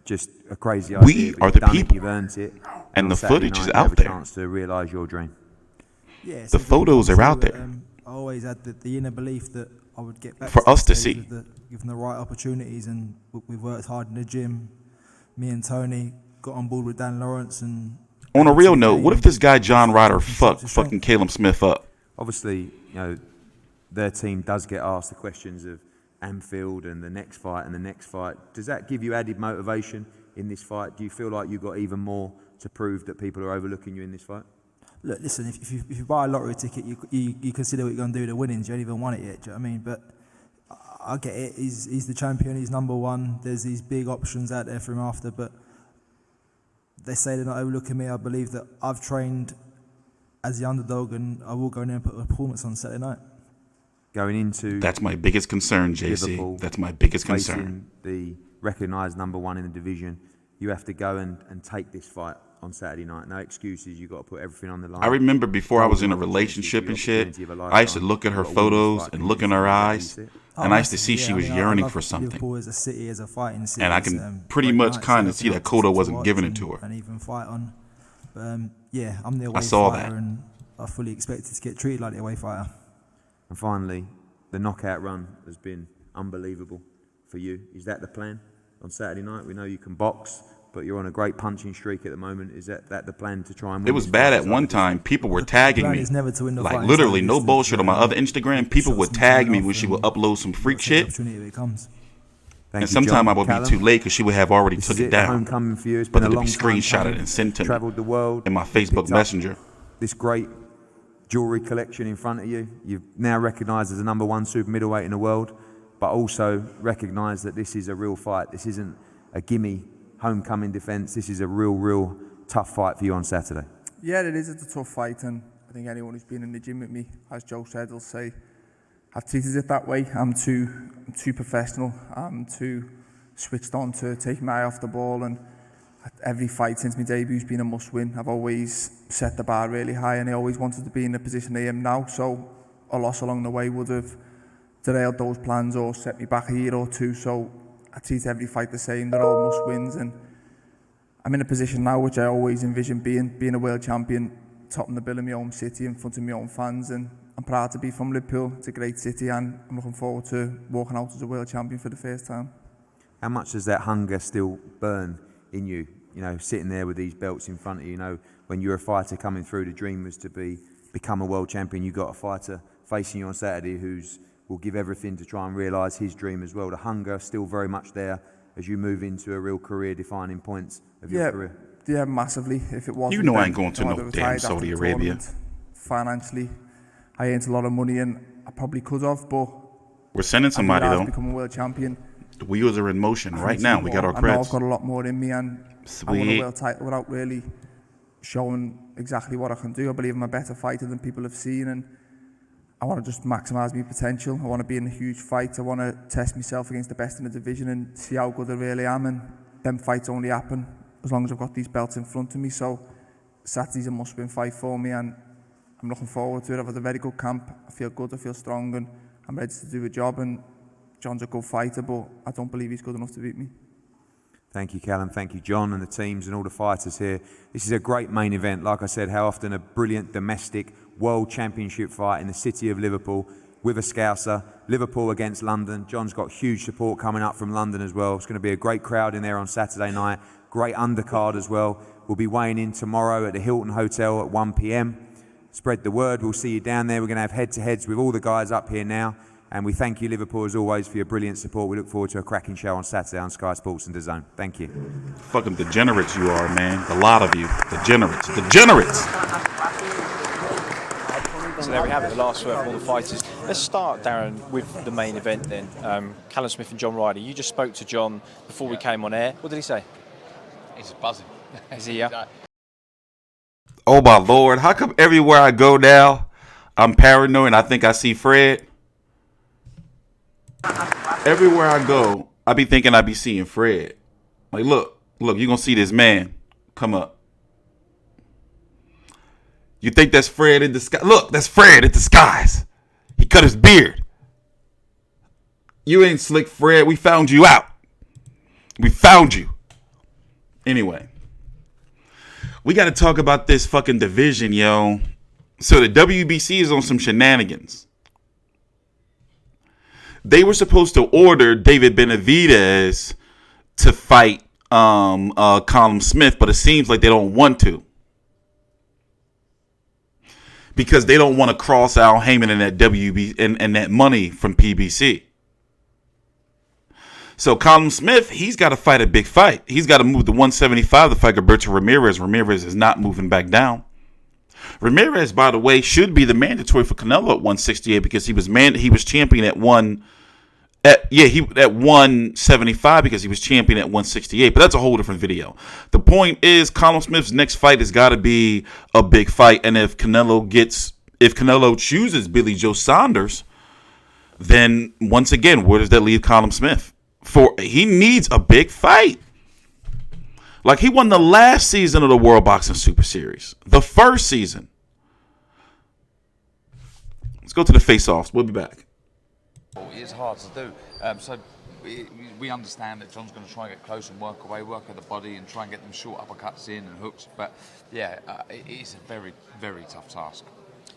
just a crazy idea. We are the people, you've earned it, and the Saturday footage is night, you have out a there. chance to realise your dream. Yeah, The photos are out there. I always had the inner belief that I would get back For to us that to stage see. given the right opportunities, and we've worked hard in the gym. Me and Tony got on board with Dan Lawrence, and On a real note, what if this guy John Ryder fucking Callum Smith up? Obviously, their team does get asked the questions of Anfield and the next fight and the next fight. Does that give you added motivation in this fight? Do you feel like you've got even more to prove that people are overlooking you in this fight? look, listen, if you buy a lottery ticket, you consider what you're going to do with the winnings. You haven't even won it yet, do you know what I mean? But I get it. He's the champion. He's #1. There's these big options out there for him after, but they say they're not overlooking me. I believe that I've trained as the underdog, and I will go in there and put a performance on Saturday night. Going into That's my biggest concern, JC. Liverpool, That's my biggest facing concern. the recognised #1 in the division, you have to go and take this fight on Saturday night. No excuses. You've got to put everything on the line. I remember before I was in a relationship and shit, I used to look at her photos and look in her eyes, and I used to see she was yearning for something. Liverpool as a city, as a fighting city, And I can pretty much kind of see that Kodo wasn't giving it to her. And even fight on. But yeah, I'm the away I saw fighter, that. and I fully expected to get treated like the away fighter. And finally, the knockout run has been unbelievable for you. Is that the plan on Saturday night? We know you can box, but you're on a great punching streak at the moment. Is that the plan to try and win? It was bad at one time. People were tagging me. Like literally, no bullshit on my other Instagram. People would tag me when she would upload some freak shit. And sometime I would be too late because she would have already took it down. Homecoming for you. It's But been it a would be long time screenshotted coming. and sent to me Travelled the world in my Facebook picked up Messenger. This great jewellery collection in front of you. You've now recognised as the #1 super middleweight in the world, but also recognised that this is a real fight. This isn't a gimme homecoming defence. This is a real tough fight for you on Saturday. Yeah, it is. It's a tough fight, and I think anyone who's been in the gym with me, as Joe said, will say I've treated it that way. I'm too professional. I'm too switched on to take my eye off the ball, and every fight since my debut's been a must-win. I've always set the bar really high, and I always wanted to be in the position I am now. So a loss along the way would have derailed those plans or set me back a year or two. So I treat every fight the same. They're all must-wins, and I'm in a position now which I always envisioned being a world champion, topping the bill in my own city in front of my own fans, and I'm proud to be from Liverpool. It's a great city, and I'm looking forward to walking out as a world champion for the first time. How much does that hunger still burn in you? You know, sitting there with these belts in front of you. You know, when you're a fighter coming through, the dream was to become a world champion. You got a fighter facing you on Saturday will give everything to try and realise his dream as well. The hunger still very much there as you move into a real career-defining points of your career. Yeah, massively. If it wasn't, You know I then ain't going to I'd no have damn retired after Saudi the Arabia. tournament. Financially, I earned a lot of money, and I probably could have, but We're sending somebody I've though. become a world champion. The wheels are in motion right now. We got our I know I've creds. got a lot more in me, and I won a Sweet. world title without really showing exactly what I can do. I believe I'm a better fighter than people have seen, and I want to just maximise my potential. I want to be in a huge fight. I want to test myself against the best in the division and see how good I really am, and them fights only happen as long as I've got these belts in front of me. So Saturday's a must-win fight for me, and I'm looking forward to it. I've had a very good camp. I feel good, I feel strong, and I'm ready to do a job. And John's a good fighter, but I don't believe he's good enough to beat me. Thank you, Callum. Thank you, John, and the teams and all the fighters here. This is a great main event. Like I said, how often a brilliant domestic world championship fight in the city of Liverpool with a Scouser. Liverpool against London. John's got huge support coming up from London as well. It's going to be a great crowd in there on Saturday night. Great undercard as well. We'll be weighing in tomorrow at the Hilton Hotel at 1 p.m. Spread the word. We'll see you down there. We're going to have head-to-heads with all the guys up here now. And we thank you, Liverpool, as always, for your brilliant support. We look forward to a cracking show on Saturday on Sky Sports and DAZN. Thank you. Fucking degenerates you are, man. The lot of you. Degenerates. Degenerates! So there we have it, the last word from all the fighters. Let's start, Darren, with the main event then. Callum Smith and John Ryder. You just spoke to John before we came on air. What did he say? He's buzzing. Is he, yeah? Oh, my Lord. How come everywhere I go now, I'm paranoid and I think I see Fred? Everywhere I go, I be thinking I be seeing Fred. Like, look, you're going to see this man come up. You think that's Fred in disguise? Look, that's Fred in disguise. He cut his beard. You ain't slick, Fred. We found you out. We found you. Anyway, we got to talk about this fucking division, yo. So the WBC is on some shenanigans. They were supposed to order David Benavidez to fight Callum Smith, but it seems like they don't want to. Because they don't want to cross Al Heyman and that WB and that money from PBC. So Callum Smith, he's got to fight a big fight. He's got to move to 175 to fight Roberto Ramirez. Ramirez is not moving back down. Ramirez, by the way, should be the mandatory for Canelo at 168 because he was champion at 175 because he was champion at 168. But that's a whole different video. The point is, Callum Smith's next fight has got to be a big fight, and if Canelo chooses Billy Joe Saunders, then once again, where does that leave Callum Smith? He needs a big fight. Like, he won the last season of the World Boxing Super Series. The first season. Let's go to the face-offs. We'll be back. It's hard to do. So we understand that John's going to try and get close and work at the body and try and get them short uppercuts in and hooks. But, yeah, it is a very, very tough task.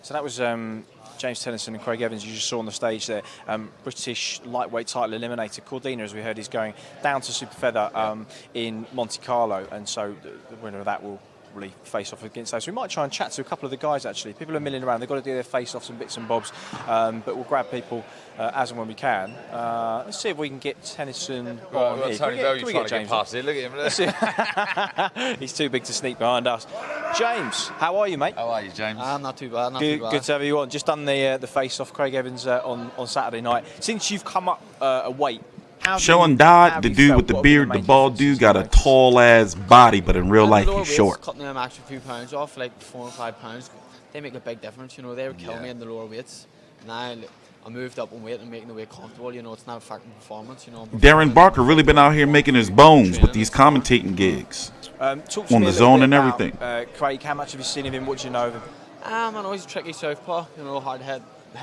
So that was James Tennyson and Craig Evans you just saw on the stage there. British lightweight title eliminator. Cordina, as we heard, is going down to super feather in Monte Carlo, and so the winner of that will really face off against those. So we might try and chat to a couple of the guys, actually. People are milling around. They've got to do their face-offs and bits and bobs, but we'll grab people as and when we can. Let's see if we can get Tennyson on here. Tony Bell, you're trying to get past it. Look at him. He's too big to sneak behind us. James, how are you, mate? How are you, James? Not too bad, Good to have you on. Just done the face-off, Craig Evans, on Saturday night. Since you've come up a weight, Sean Dodd, the dude with the beard, the bald dude, got a tall-ass body, but in real life, he's short. Cutting them extra few pounds off, like 4 or 5 pounds, they make a big difference. You know, they would kill me in the lower weights. Now I moved up in weight and making the weight comfortable. You know, it's not affecting performance. You know, Darren Barker really been out here making his bones with these commentating gigs talk to on me the a zone and little bit everything. about, Craig, how much have you seen of him? What do you know of him? I know he's a tricky southpaw. You know, hard to hit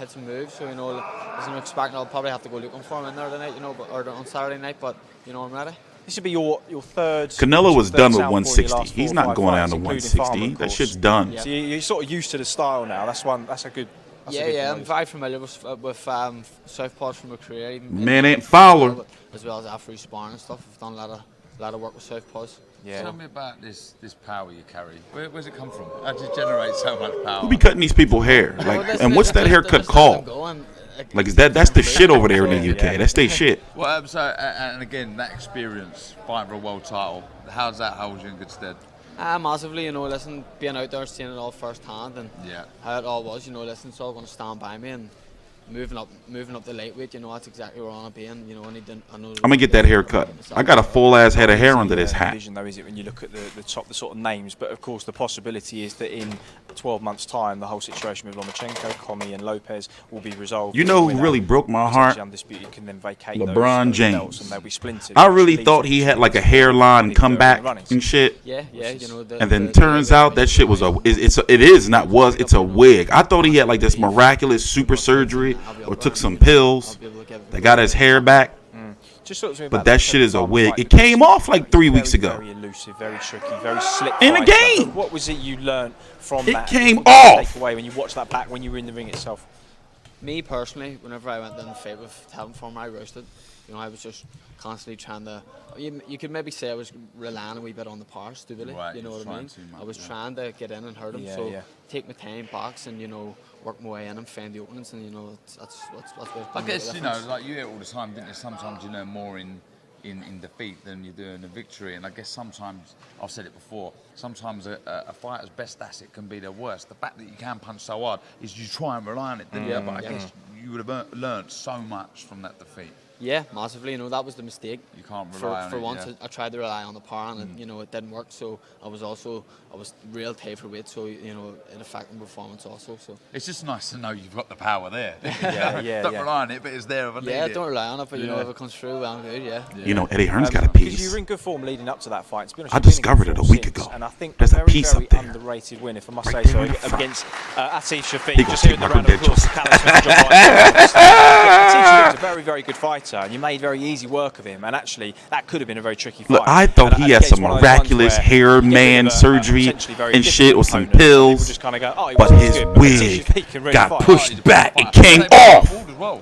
some moves. So you know, there's no expecting I'll probably have to go looking for him in there tonight. You know, or on Saturday night. But you know, I'm ready. This would be your third. Canelo was done with 160. He's not going down to 160. That shit's done. Yeah. So you're sort of used to the style now. That's a good. I'm very familiar with southpaws from a career. Man ain't Fowler. As well as after sparring and stuff. I've done a lot of work with southpaws. Yeah. Tell me about this power you carry. Where's it come from? How does it generate so much power? Who be cutting these people hair? Like, and what's that haircut called? Like, that's the shit over there in the UK. That's their shit. Well, and again, that experience fighting for a world title, how does that hold you in good stead? Massively, you know, listen, being out there, seeing it all firsthand and how it all was, you know, listen, it's all going to stand by me and moving up the lightweight, you know, that's exactly where I want to be, and you know, I'm gonna get that haircut. I got a full ass head of hair under this hat. Division, though, is it when you look at the sort of names? But of course, the possibility is that in 12 months' time, the whole situation with Lomachenko, Commey, and Lopez will be resolved. You know who really broke my heart? Undisputed can then vacate LeBron those James. belts and they'll be splintered. I really thought he had like a hairline comeback and shit. Yeah, you know. And then turns out that shit was it's a wig. I thought he had like this miraculous super surgery or took some pills that got his hair back. But that shit is a wig. It came off like 3 weeks ago. Very elusive, very tricky, very slick. In a game. What was it you learned from that? It came off. Take away when you watched that back when you were in the ring itself. Me personally, whenever I went in the fight with Talon Form, I roasted. You know, I was just constantly trying to. You could maybe say I was relying a wee bit on the power, stupidly. Right, you know what I mean? I was trying to get in and hurt him. Take my time, box, and you know, work my way in and find the openings, and you know that's what I guess you know, like you hear it all the time, didn't you? Sometimes you learn more in defeat than you do in a victory, and I guess sometimes, I've said it before, sometimes a fighter's best asset can be their worst. The fact that you can punch so hard is you try and rely on it, didn't you? But I guess you would have learned so much from that defeat. Yeah, massively. You know, that was the mistake. You can't rely on it. For once, I tried to rely on the power, and you know, it didn't work. So I was real tight for weight. So you know, it affected performance also. So it's just nice to know you've got the power there. Yeah, Don't rely on it, but it's there if I need it. Don't rely on it, but you know, if it comes through, well, good. Yeah. You know, Eddie Hearn's got a piece. Because you were in good form leading up to that fight. To be honest, I discovered it a week ago. And I think there's a piece very up there. Underrated win, if I must say so, against Atif Shafiq. Just hear the round of applause for Callum Smith and John Aitchson. Atif Shafiq's a very, very good fighter, and you made very easy work of him. And actually, that could have been a very tricky fight. Look, I thought he had some miraculous hair man surgery and shit, or some pills, but his wig got pushed back and came off.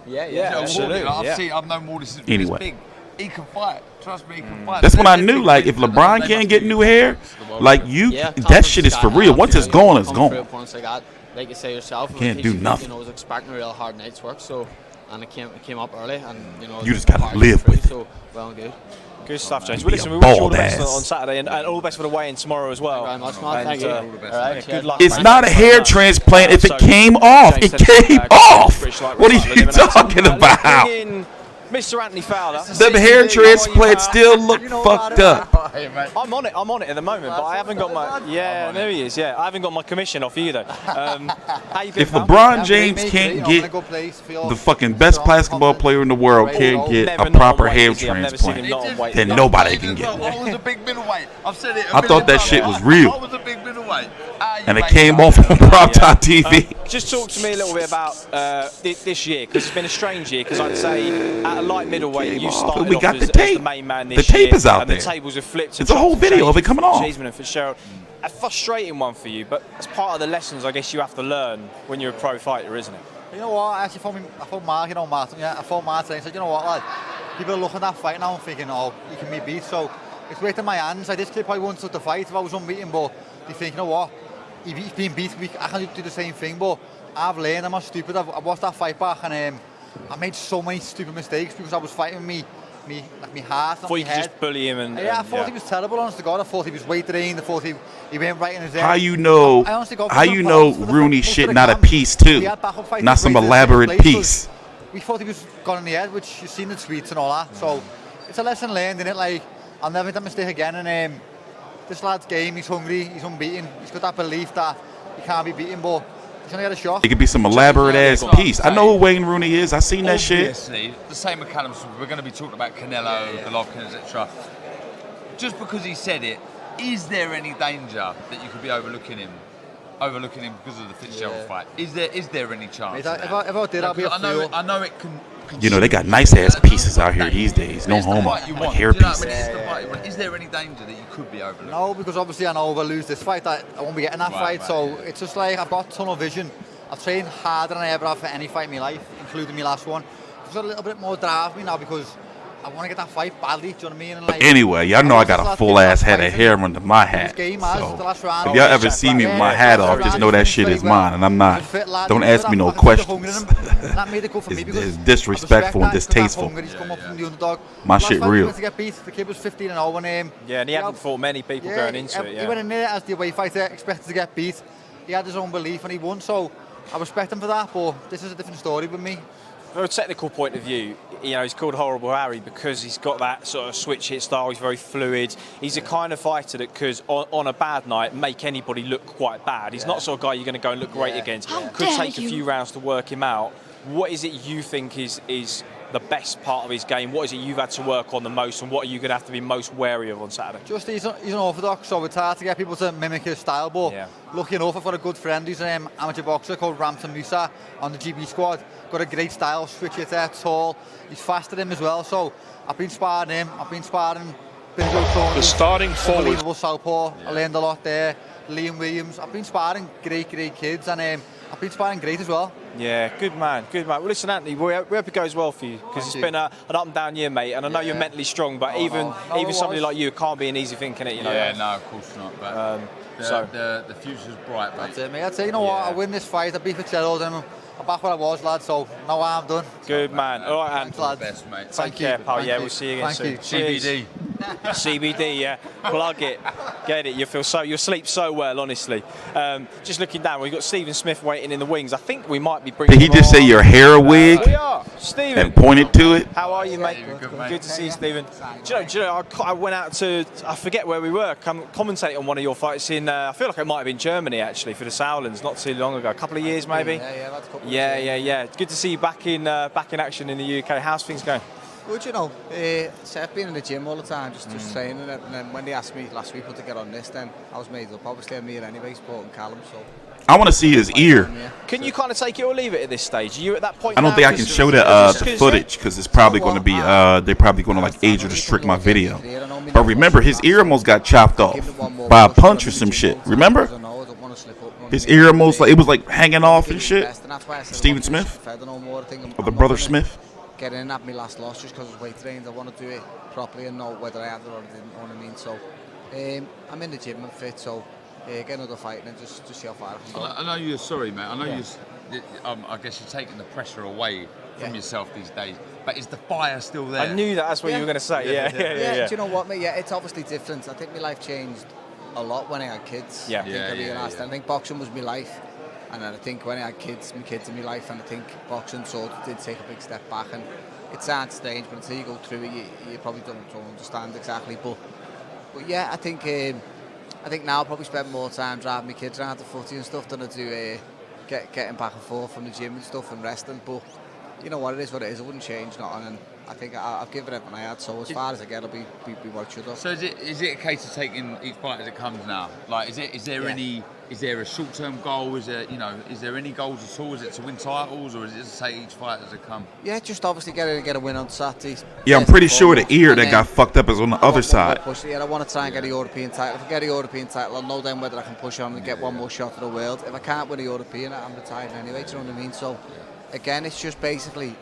Yeah, absolutely. I've known more this Anyway. big. He can fight. Trust me, he can fight. That's when I knew, like, if LeBron can't get new hair, like that shit is for real. Once it's gone, it's gone. Like you say yourself, Can't do nothing. You know, I was expecting a real hard night's work, so it came up early, and you know. You just gotta live with it. So well and good. Good stuff, James. Well, listen, we wish you all the best on Saturday, and all the best for the weigh-in tomorrow as well. Thank you very much, man. Thank you. All right, good luck. It's not a hair transplant if it came off. It came off. What are you talking about? Mr. Anthony Fowler. The hair transplant still look fucked up. I'm on it at the moment, but I haven't got my. Yeah, there he is. Yeah, I haven't got my commission off either. How you been, If LeBron James can't get the fucking best basketball player in the world can't get a proper hair transplant, then nobody can get What it. was a big middleweight? I've said it. I thought that shit was real. What was a big middleweight? And it came off on primetime TV. Just talk to me a little bit about this year, because it's been a strange year. Because I'd say at a light middleweight, you started We off got as the the main man this tape year, is out and there. the tables have flipped. It's a whole video of it coming off. Cheeseman and Fitzgerald. A frustrating one for you, but it's part of the lessons I guess you have to learn when you're a pro fighter, isn't it? You know what? I actually phoned Mark, you know Martin. Yeah, I phoned Martin and said, you know what, lad? People are looking at that fight now and thinking, oh, he can be beat. So it's right in my hands. This kid probably wouldn't took the fight if I was unbeaten, but you think, you know what? He's been beat. I can do the same thing, but I've learned. I'm not stupid. I watched that fight back, and I made so many stupid mistakes because I was fighting me heart. I thought you could just bully him and. Yeah, I thought he was terrible. Honest to God, I thought he was weight drained. I thought he went right in his head. How you know? Rooney shit not a piece too, not some elaborate piece. We thought he was gone in the head, which you've seen in the tweets and all that. So it's a lesson learned, isn't it? Like I'll never make that mistake again. And this lad's game. He's hungry. He's unbeaten. He's got that belief that he can't be beaten, but he's gonna get a shot. It could be some elaborate ass piece. I know who Wayne Rooney is. I seen that shit. Obviously, the same with Callum Smith. We're going to be talking about Canelo, Golovkin, etc. Just because he said it, is there any danger that you could be overlooking him because of the Fitzgerald fight? Is there any chance? Mate, if I did, I'll be a fool. I know it can. You know, they got nice ass pieces out here these days. No homo, like hair pieces. Is there any danger that you could be overlooking? No, because obviously I know if I lose this fight, I won't be getting that fight. So it's just like I've got tunnel vision. I've trained harder than I ever have for any fight in my life, including my last one. There's a little bit more drive me now because I want to get that fight badly. Do you know what I mean? And But anyway, y'all know I got a full ass head of hair under my hat. So if y'all ever see me with my hat off, just know that shit is mine, and I'm not. Don't ask me no questions. It's disrespectful and distasteful. My shit real. The kid was 15-0 yeah, and he hadn't fought many people going into it. He went in there as the away fighter, expected to get beat. He had his own belief and he won. So I respect him for that. But this is a different story with me. From a technical point of view, you know, he's called Horrible Harry because he's got that sort of switch hit style. He's very fluid. He's a kind of fighter that could, on a bad night, make anybody look quite bad. He's not the sort of guy you're going to go and look great against. Could take a few rounds to work him out. What is it you think is the best part of his game? What is it you've had to work on the most, and what are you going to have to be most wary of on Saturday? Just he's an orthodox, so it's hard to get people to mimic his style. But lucky enough, I've got a good friend who's an amateur boxer called Ramton Musa on the GB squad. Got a great style, switch hitter, tall. He's faster than him as well. So I've been sparring him. I've been sparring the starting forward. Unbelievable southpaw. I learned a lot there. Liam Williams. I've been sparring great kids, and I've been sparring great as well. Yeah, good man, good man. Well, listen, Anthony, we hope it goes well for you, because it's been an up and down year, mate, and I know you're mentally strong, but even somebody like you, it can't be an easy thing, can it? You know? Yeah, no, of course not. But the future's bright, mate. That's it, mate. I'd say, you know what, I win this fight, I beat Fitzgerald, and I'm back where I was, lad, so now I'm done. Good man. All right, Thanks, lad. Best, mate. Take care, pal. Yeah, we'll see you again soon. CBD. CBD, yeah. Plug it. Get it. You'll sleep so well, honestly. Just looking down, we've got Stephen Smith waiting in the wings. I think we might be bringing. Did he just say your hair a wig? We are. Stephen. And pointed to it? How are you, mate? Good to see you, Stephen. Do you know, I went out to, I forget where we were, commentating on one of your fights in, I feel like it might have been Germany, actually, for the Sauerlands, not too long ago. A couple of years, maybe? That's a couple of years. Yeah. Good to see you back in action in the UK. How's things going? Good, you know. So I've been in the gym all the time, just training it, and then when they asked me last week to get on this, then I was made up. Obviously, I'm here anyway, supporting Callum, so... I want to see his ear. Can you kind of take it or leave it at this stage? Are you at that point I don't now? think I can show the footage, because it's probably going to be, they're probably going to like age restrict my video. But remember, his ear almost got chopped off by a punch or some shit. Remember? His ear almost, like, it was like hanging off and shit. Stephen Smith? Or the brother Smith? Getting in at my last loss just because I was weight trained. I want to do it properly and know whether I had it or I didn't, know what I mean? So I'm in the gym and fit, so get another fight and just see how far I can go. I know you're sorry, mate. I know I guess you're taking the pressure away from yourself these days. But is the fire still there? I knew that's what you were going to say. Yeah. Do you know what, mate? Yeah, it's obviously different. I think my life changed a lot when I had kids. Yeah. I think boxing was my life. And I think when I had kids in my life, and I think boxing sort of did take a big step back. And it sounds strange, but until you go through it, you probably don't understand exactly. But yeah, I think now I'll probably spend more time driving my kids around the footy and stuff than I do getting back and forth from the gym and stuff and resting. But you know what, it is what it is. I wouldn't change nothing. And I think I've given everything I had. So as far as I get, I'll be what it should have. So is it a case of taking each fight as it comes now? Like, is there a short-term goal? Is there any goals at all? Is it to win titles, or is it just to take each fight as it comes? Yeah, just obviously get a win on Saturday. Yeah, I'm pretty sure the ear that got fucked up is on the other side. I want to try and get a European title. If I get a European title, I'll know then whether I can push on and get one more shot at the world. If I can't win a European, I'm retired anyway. Do you know what I mean? So again, it's just basically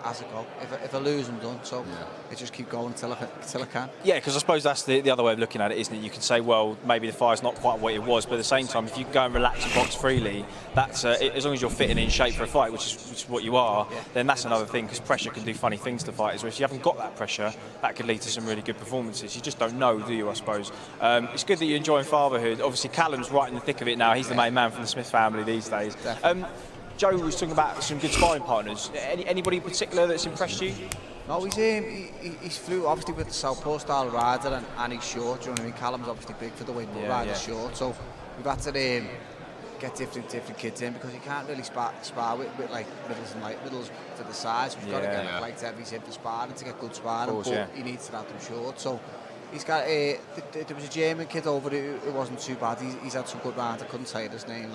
as I go. If I lose, I'm done. So I just keep going till I can. Yeah, because I suppose that's the other way of looking at it, isn't it? You can say, well, maybe the fire's not quite what it was, but at the same time, if you go and relax and box freely, that's as long as you're fit and in shape for a fight, which is what you are, then that's another thing, because pressure can do funny things to fighters. Whereas if you haven't got that pressure, that could lead to some really good performances. You just don't know, do you, I suppose? It's good that you're enjoying fatherhood. Obviously, Callum's right in the thick of it now. He's the main man from the Smith family these days. Joe was talking about some good sparring partners. Anybody in particular that's impressed you? No, he's flew obviously with the southpaw style rider and he's short. Do you know what I mean? Callum's obviously big for the weight, but rider's short. So we've had to get different kids in because you can't really spar with like middles and light middles for the size. We've got to get light heavies in for sparring to get good sparring, but he needs to have them short. So he's got there was a German kid over who wasn't too bad. He's had some good rounds. I couldn't say his name.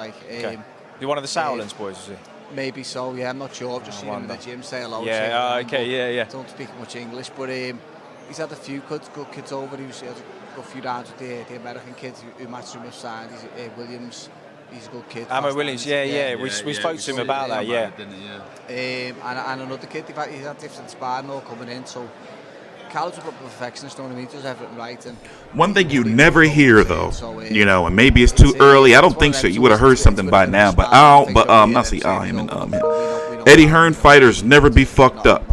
You're one of the Sauerlands boys, is he? Maybe so, yeah, I'm not sure. I've just seen him in the gym say hello. Don't speak much English, but he's had a few good kids over. He's had a few rounds with the American kids who matched him with signed. Williams, he's a good kid. Ammo Williams, we spoke to him about that, and another kid, he's had different sparring all coming in, so Callum's a perfectionist, know what I mean? He does everything right. And one thing you never hear, though, and maybe it's too early. I don't think so. You would have heard something by now. But Eddie Hearn fighters never be fucked up.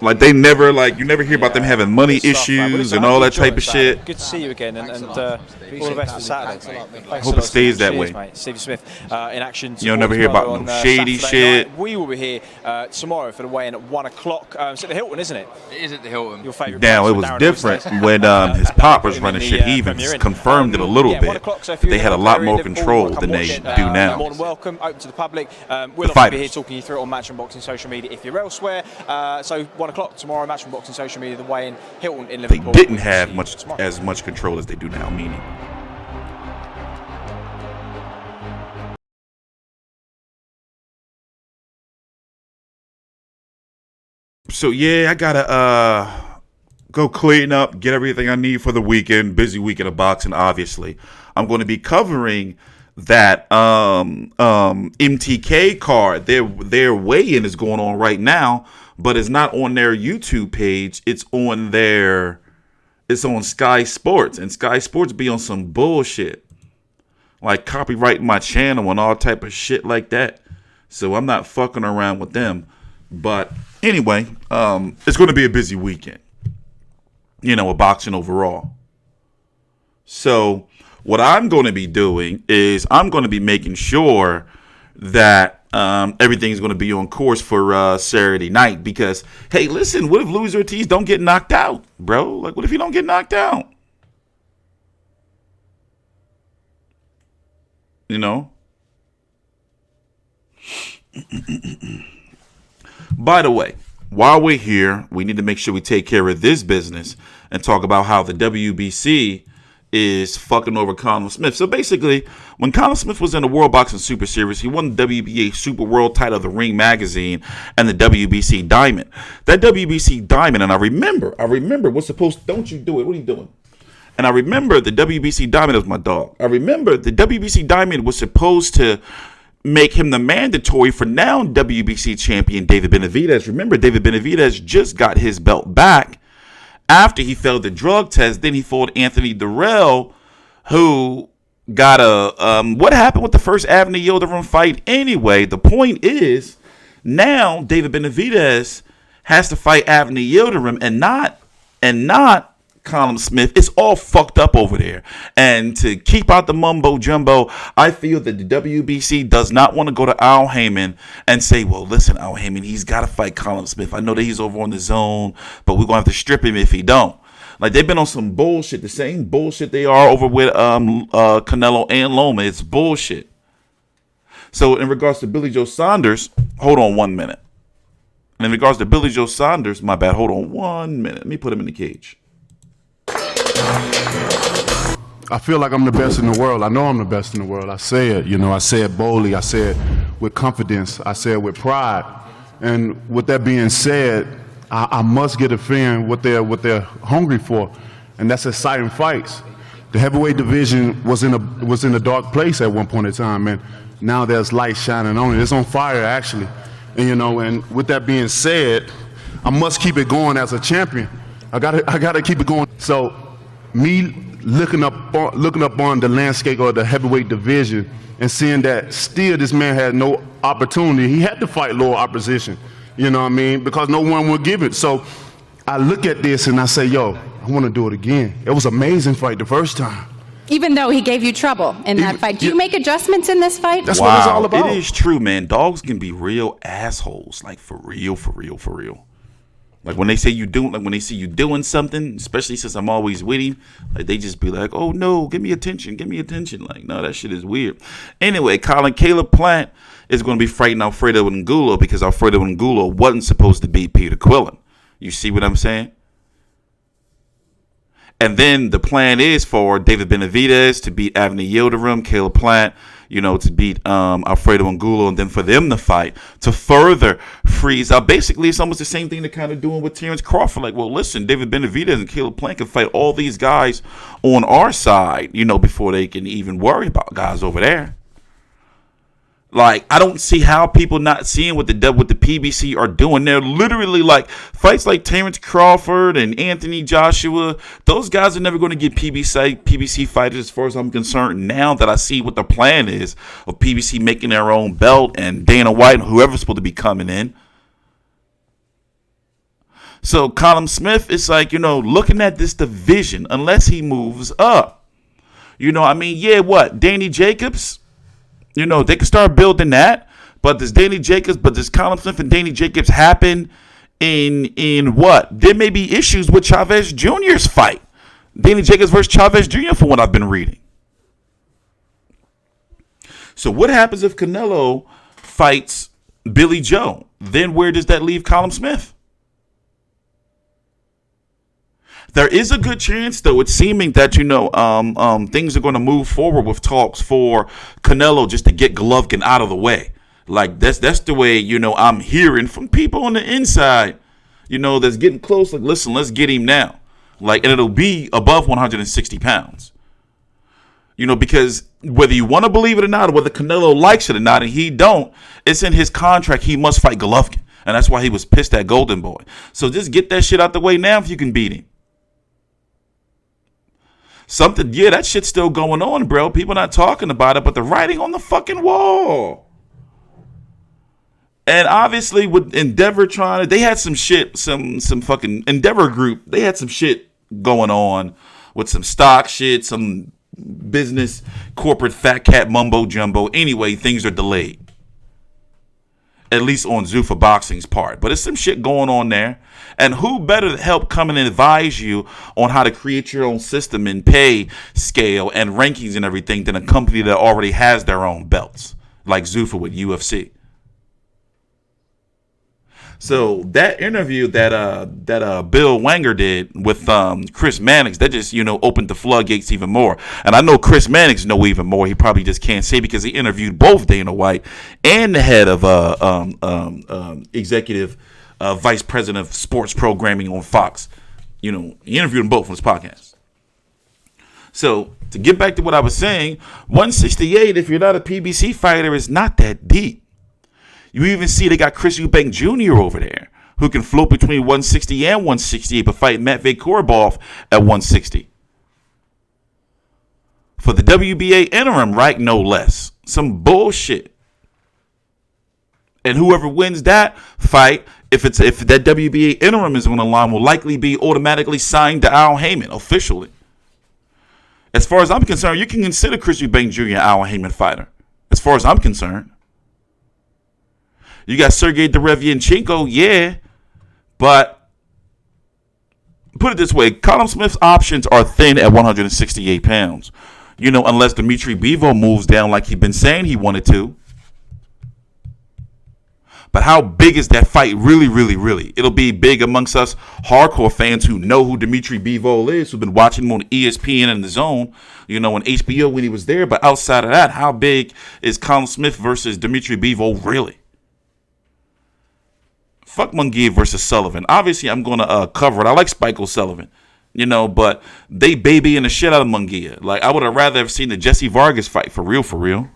Like they never, you never hear about them having money issues and all that type of shit. Good to see you again, and all the best for Saturday. Hope it stays that way. Mate. Stephen Smith in action. You'll never hear about no shady shit. Night. We will be here tomorrow for the weigh-in at 1 o'clock. It's at the Hilton, isn't it? It is at the Hilton. Your favourite. Now it was different when his pop was running shit. He even confirmed it a little bit. They had a lot more control than they do now. More than welcome, open to the public. We'll be here talking you through it on Matchroom Boxing social media if you're elsewhere. So 1 o'clock tomorrow, Matchroom Boxing social media, the weigh-in, Hilton in Liverpool. They didn't have as much control as they do now, meaning. So yeah, I gotta go clean up, get everything I need for the weekend. Busy weekend of boxing, obviously. I'm going to be covering that MTK card, their weigh-in is going on right now, but it's not on their YouTube page. It's on Sky Sports, and Sky Sports be on some bullshit, like copyrighting my channel and all type of shit like that. So I'm not fucking around with them. But anyway, it's going to be a busy weekend, with boxing overall. So what I'm going to be doing is I'm going to be making sure that everything's going to be on course for Saturday night. Because, hey, listen, what if Luis Ortiz don't get knocked out, bro? Like, what if he don't get knocked out? By the way, while we're here, we need to make sure we take care of this business and talk about how the WBC is fucking over Callum Smith. So basically, when Callum Smith was in the World Boxing Super Series, he won the WBA Super World title of the Ring magazine and the WBC Diamond. That WBC Diamond, and I remember, what's supposed, don't you do it, what are you doing? And I remember the WBC Diamond was my dog. I remember the WBC Diamond was supposed to make him the mandatory for now WBC champion David Benavidez. Remember, David Benavidez just got his belt back after he failed the drug test. Then he fought Anthony Durrell, who got what happened with the first Avni Yildirim fight anyway? The point is, now David Benavidez has to fight Avni Yildirim and not Callum Smith. It's all fucked up over there. And to keep out the mumbo jumbo, I feel that the WBC does not want to go to Al Heyman and say, well, listen, Al Heyman, he's got to fight Callum Smith. I know that he's over on the zone, but we're going to have to strip him if he don't. Like, they've been on some bullshit, the same bullshit they are over with Canelo and Loma. It's bullshit. So in regards to Billy Joe Saunders, hold on 1 minute. And in regards to Billy Joe Saunders, my bad, hold on 1 minute. Let me put him in the cage. I feel like I'm the best in the world. I know I'm the best in the world. I say it, I say it boldly. I say it with confidence. I say it with pride. And with that being said, I must get a fan what they're hungry for, and that's exciting fights. The heavyweight division was in a dark place at one point in time, and now there's light shining on it. It's on fire, actually. And and with that being said, I must keep it going as a champion. I gotta keep it going. So, me looking up on the landscape of the heavyweight division and seeing that still this man had no opportunity. He had to fight lower opposition, because no one would give it. So, I look at this and I say, yo, I want to do it again. It was an amazing fight the first time. Even though he gave you trouble in that fight. Do you make adjustments in this fight? That's what it's all about. It is true, man. Dogs can be real assholes, like for real. Like when they say when they see you doing something, especially since I'm always with him, like they just be like, oh no, give me attention. Like, no, that shit is weird. Anyway, Caleb Plant is going to be fighting Alfredo Angulo because Alfredo Angulo wasn't supposed to beat Peter Quillen. You see what I'm saying? And then the plan is for David Benavidez to beat Avni Yildirim, Caleb Plant, to beat Alfredo Angulo, and then for them to fight to further freeze out. Basically, it's almost the same thing they're kind of doing with Terrence Crawford. Like, well, listen, David Benavidez and Caleb Plant can fight all these guys on our side, before they can even worry about guys over there. Like, I don't see how people not seeing what the PBC are doing. They're literally like fights like Terrence Crawford and Anthony Joshua. Those guys are never going to get PBC fighters as far as I'm concerned. Now that I see what the plan is of PBC making their own belt and Dana White and whoever's supposed to be coming in. So Callum Smith is like, looking at this division, unless he moves up. Danny Jacobs? They can start building that, but does Callum Smith and Danny Jacobs happen in what? There may be issues with Chavez Jr.'s fight. Danny Jacobs versus Chavez Jr. from what I've been reading. So what happens if Canelo fights Billy Joe? Then where does that leave Callum Smith? There is a good chance, though, it's seeming that, things are going to move forward with talks for Canelo just to get Golovkin out of the way. Like, that's the way, I'm hearing from people on the inside, that's getting close. Like, listen, let's get him now. Like, and it'll be above 160 pounds. You know, because whether you want to believe it or not, or whether Canelo likes it or not, and he don't, it's in his contract. He must fight Golovkin. And that's why he was pissed at Golden Boy. So just get that shit out the way now if you can beat him. That shit's still going on, bro. People not talking about it, but the writing on the fucking wall. And obviously with Endeavor they had some shit, some fucking Endeavor group, they had some shit going on with some stock shit, some business, corporate fat cat mumbo jumbo. Anyway, things are delayed. At least on Zuffa Boxing's part. But there's some shit going on there. And who better to help come and advise you on how to create your own system and pay scale and rankings and everything than a company that already has their own belts, like Zuffa with UFC. So that interview that Bill Wanger did with Chris Mannix, that just, opened the floodgates even more. And I know Chris Mannix know even more. He probably just can't say because he interviewed both Dana White and the head of executive vice president of sports programming on Fox. He interviewed them both on his podcast. So to get back to what I was saying, 168, if you're not a PBC fighter, is not that deep. You even see they got Chris Eubank Jr. over there, who can float between 160 and 168, but fight Matvey Korobov at 160. For the WBA interim, right? No less. Some bullshit. And whoever wins that fight, if that WBA interim is on the line, will likely be automatically signed to Al Heyman officially. As far as I'm concerned, you can consider Chris Eubank Jr. an Al Heyman fighter. As far as I'm concerned. You got Sergey Derevianchenko, yeah, but put it this way, Callum Smith's options are thin at 168 pounds. Unless Dimitri Bivol moves down like he's been saying he wanted to. But how big is that fight really, really, really? It'll be big amongst us hardcore fans who know who Dimitri Bivol is, who've been watching him on ESPN and The Zone, on HBO when he was there. But outside of that, how big is Callum Smith versus Dimitri Bivol really? Fuck Munguia versus Sullivan. Obviously, I'm going to cover it. I like Spike O'Sullivan, but they babying the shit out of Munguia. Like, I would have rather have seen the Jesse Vargas fight for real, for real.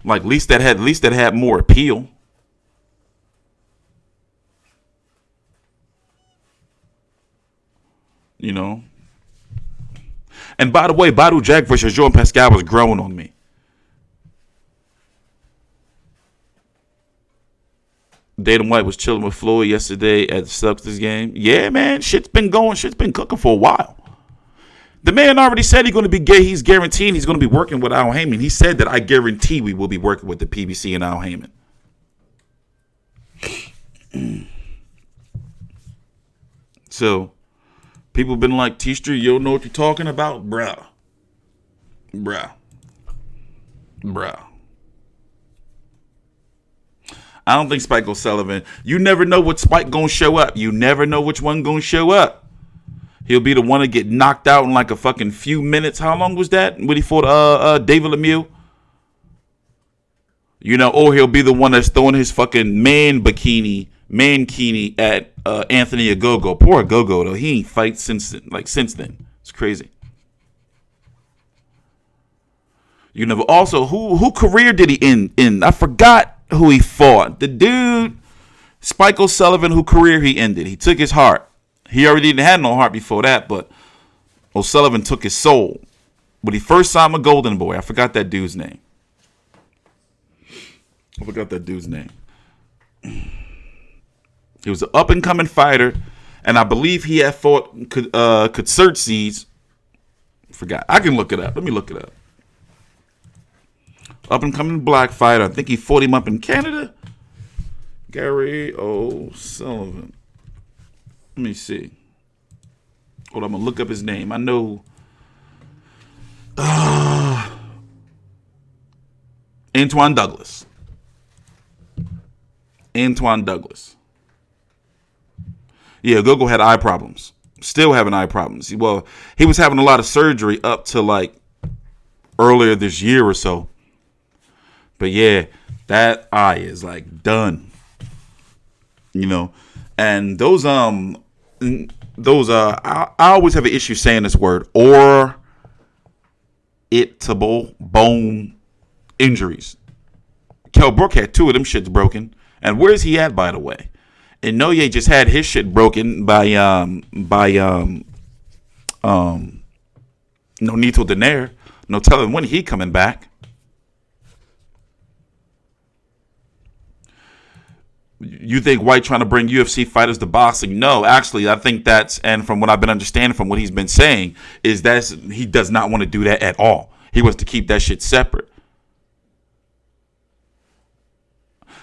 Like, at least that had more appeal. And by the way, Badou Jack versus Jean Pascal was growing on me. Dana White was chilling with Floyd yesterday at the Celtics game. Yeah, man, shit's been cooking for a while. The man already said he's guaranteeing he's going to be working with Al Heyman. He said that I guarantee we will be working with the PBC and Al Heyman. So, people have been like, T-Street, you don't know what you're talking about? Bruh. I don't think Spike O'Sullivan. You never know what Spike gonna show up. You never know which one gonna show up. He'll be the one to get knocked out in like a fucking few minutes. How long was that when he fought David Lemieux? Or he'll be the one that's throwing his fucking mankini at Anthony Ogogo. Poor Ogogo though. He ain't fight since then. It's crazy. Also, who career did he end in? I forgot who he fought. The dude, Spike O'Sullivan, who career he ended. He took his heart. He already didn't have no heart before that, but O'Sullivan took his soul. When he first signed with Golden Boy, I forgot that dude's name. He was an up-and-coming fighter, and I believe he had fought Kutsertses. Forgot. I can look it up. Let me look it up. Up-and-coming black fighter. I think he fought him up in Canada. Gary O'Sullivan. Let me see. Hold on, I'm going to look up his name. I know. Antoine Douglas. Yeah, Gogo had eye problems. Still having eye problems. Well, he was having a lot of surgery up to like earlier this year or so. But yeah, that eye is like done. And those those I always have an issue saying this word, or itable bone injuries. Kell Brook had 2 of them shits broken. And where's he at, by the way? And Noye just had his shit broken by Nonito Donaire. No telling when he coming back. You think White trying to bring UFC fighters to boxing? No, actually, I think that's, and from what I've been understanding from what he's been saying, is that he does not want to do that at all. He wants to keep that shit separate.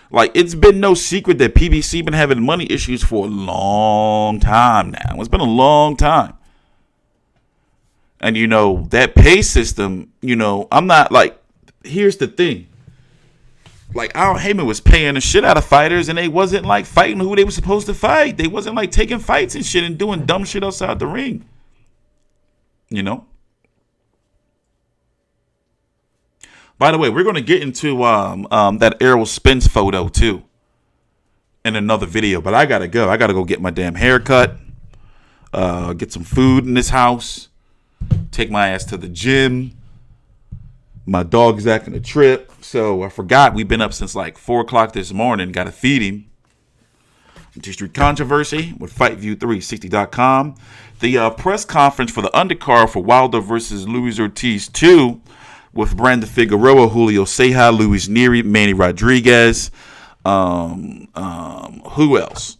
Like, it's been no secret that PBC been having money issues for a long time now. It's been a long time. And, you know, that pay system, you know, I'm not like, here's the thing. Like, Al Heyman was paying the shit out of fighters, and they wasn't, like, fighting who they were supposed to fight. They wasn't, like, taking fights and shit and doing dumb shit outside the ring. You know? By the way, we're going to get into that Errol Spence photo, too, in another video. But I got to go. I got to go get my damn haircut, get some food in this house, take my ass to the gym. My dog's acting a trip, so I forgot we've been up since like 4 o'clock this morning. Got to feed him. Street Controversy with FightView360.com. The press conference for the undercard for Wilder versus Luis Ortiz 2 with Brandon Figueroa, Julio Ceja, Luis Nery, Manny Rodriguez. Who else?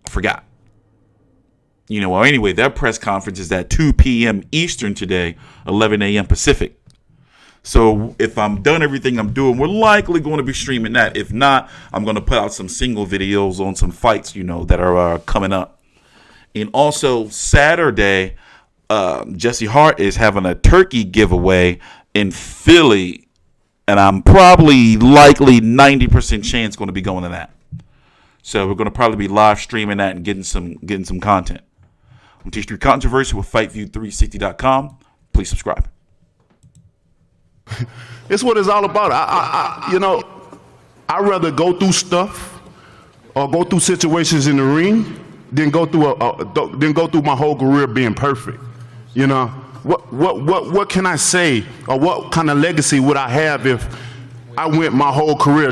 Forgot. You know, well, anyway, that press conference is at 2 p.m. Eastern today, 11 a.m. Pacific. So if I'm done everything I'm doing, we're likely going to be streaming that. If not, I'm going to put out some single videos on some fights, you know, that are coming up. And also Saturday, Jesse Hart is having a turkey giveaway in Philly, and I'm probably likely 90% chance going to be going to that. So we're going to probably be live streaming that and getting some content. I'm T-Street Controversy with FightView360.com. Please subscribe. It's what it's all about. You know, I'd rather go through stuff or go through situations in the ring than go through my whole career being perfect. You know, what can I say, or what kind of legacy would I have if I went my whole career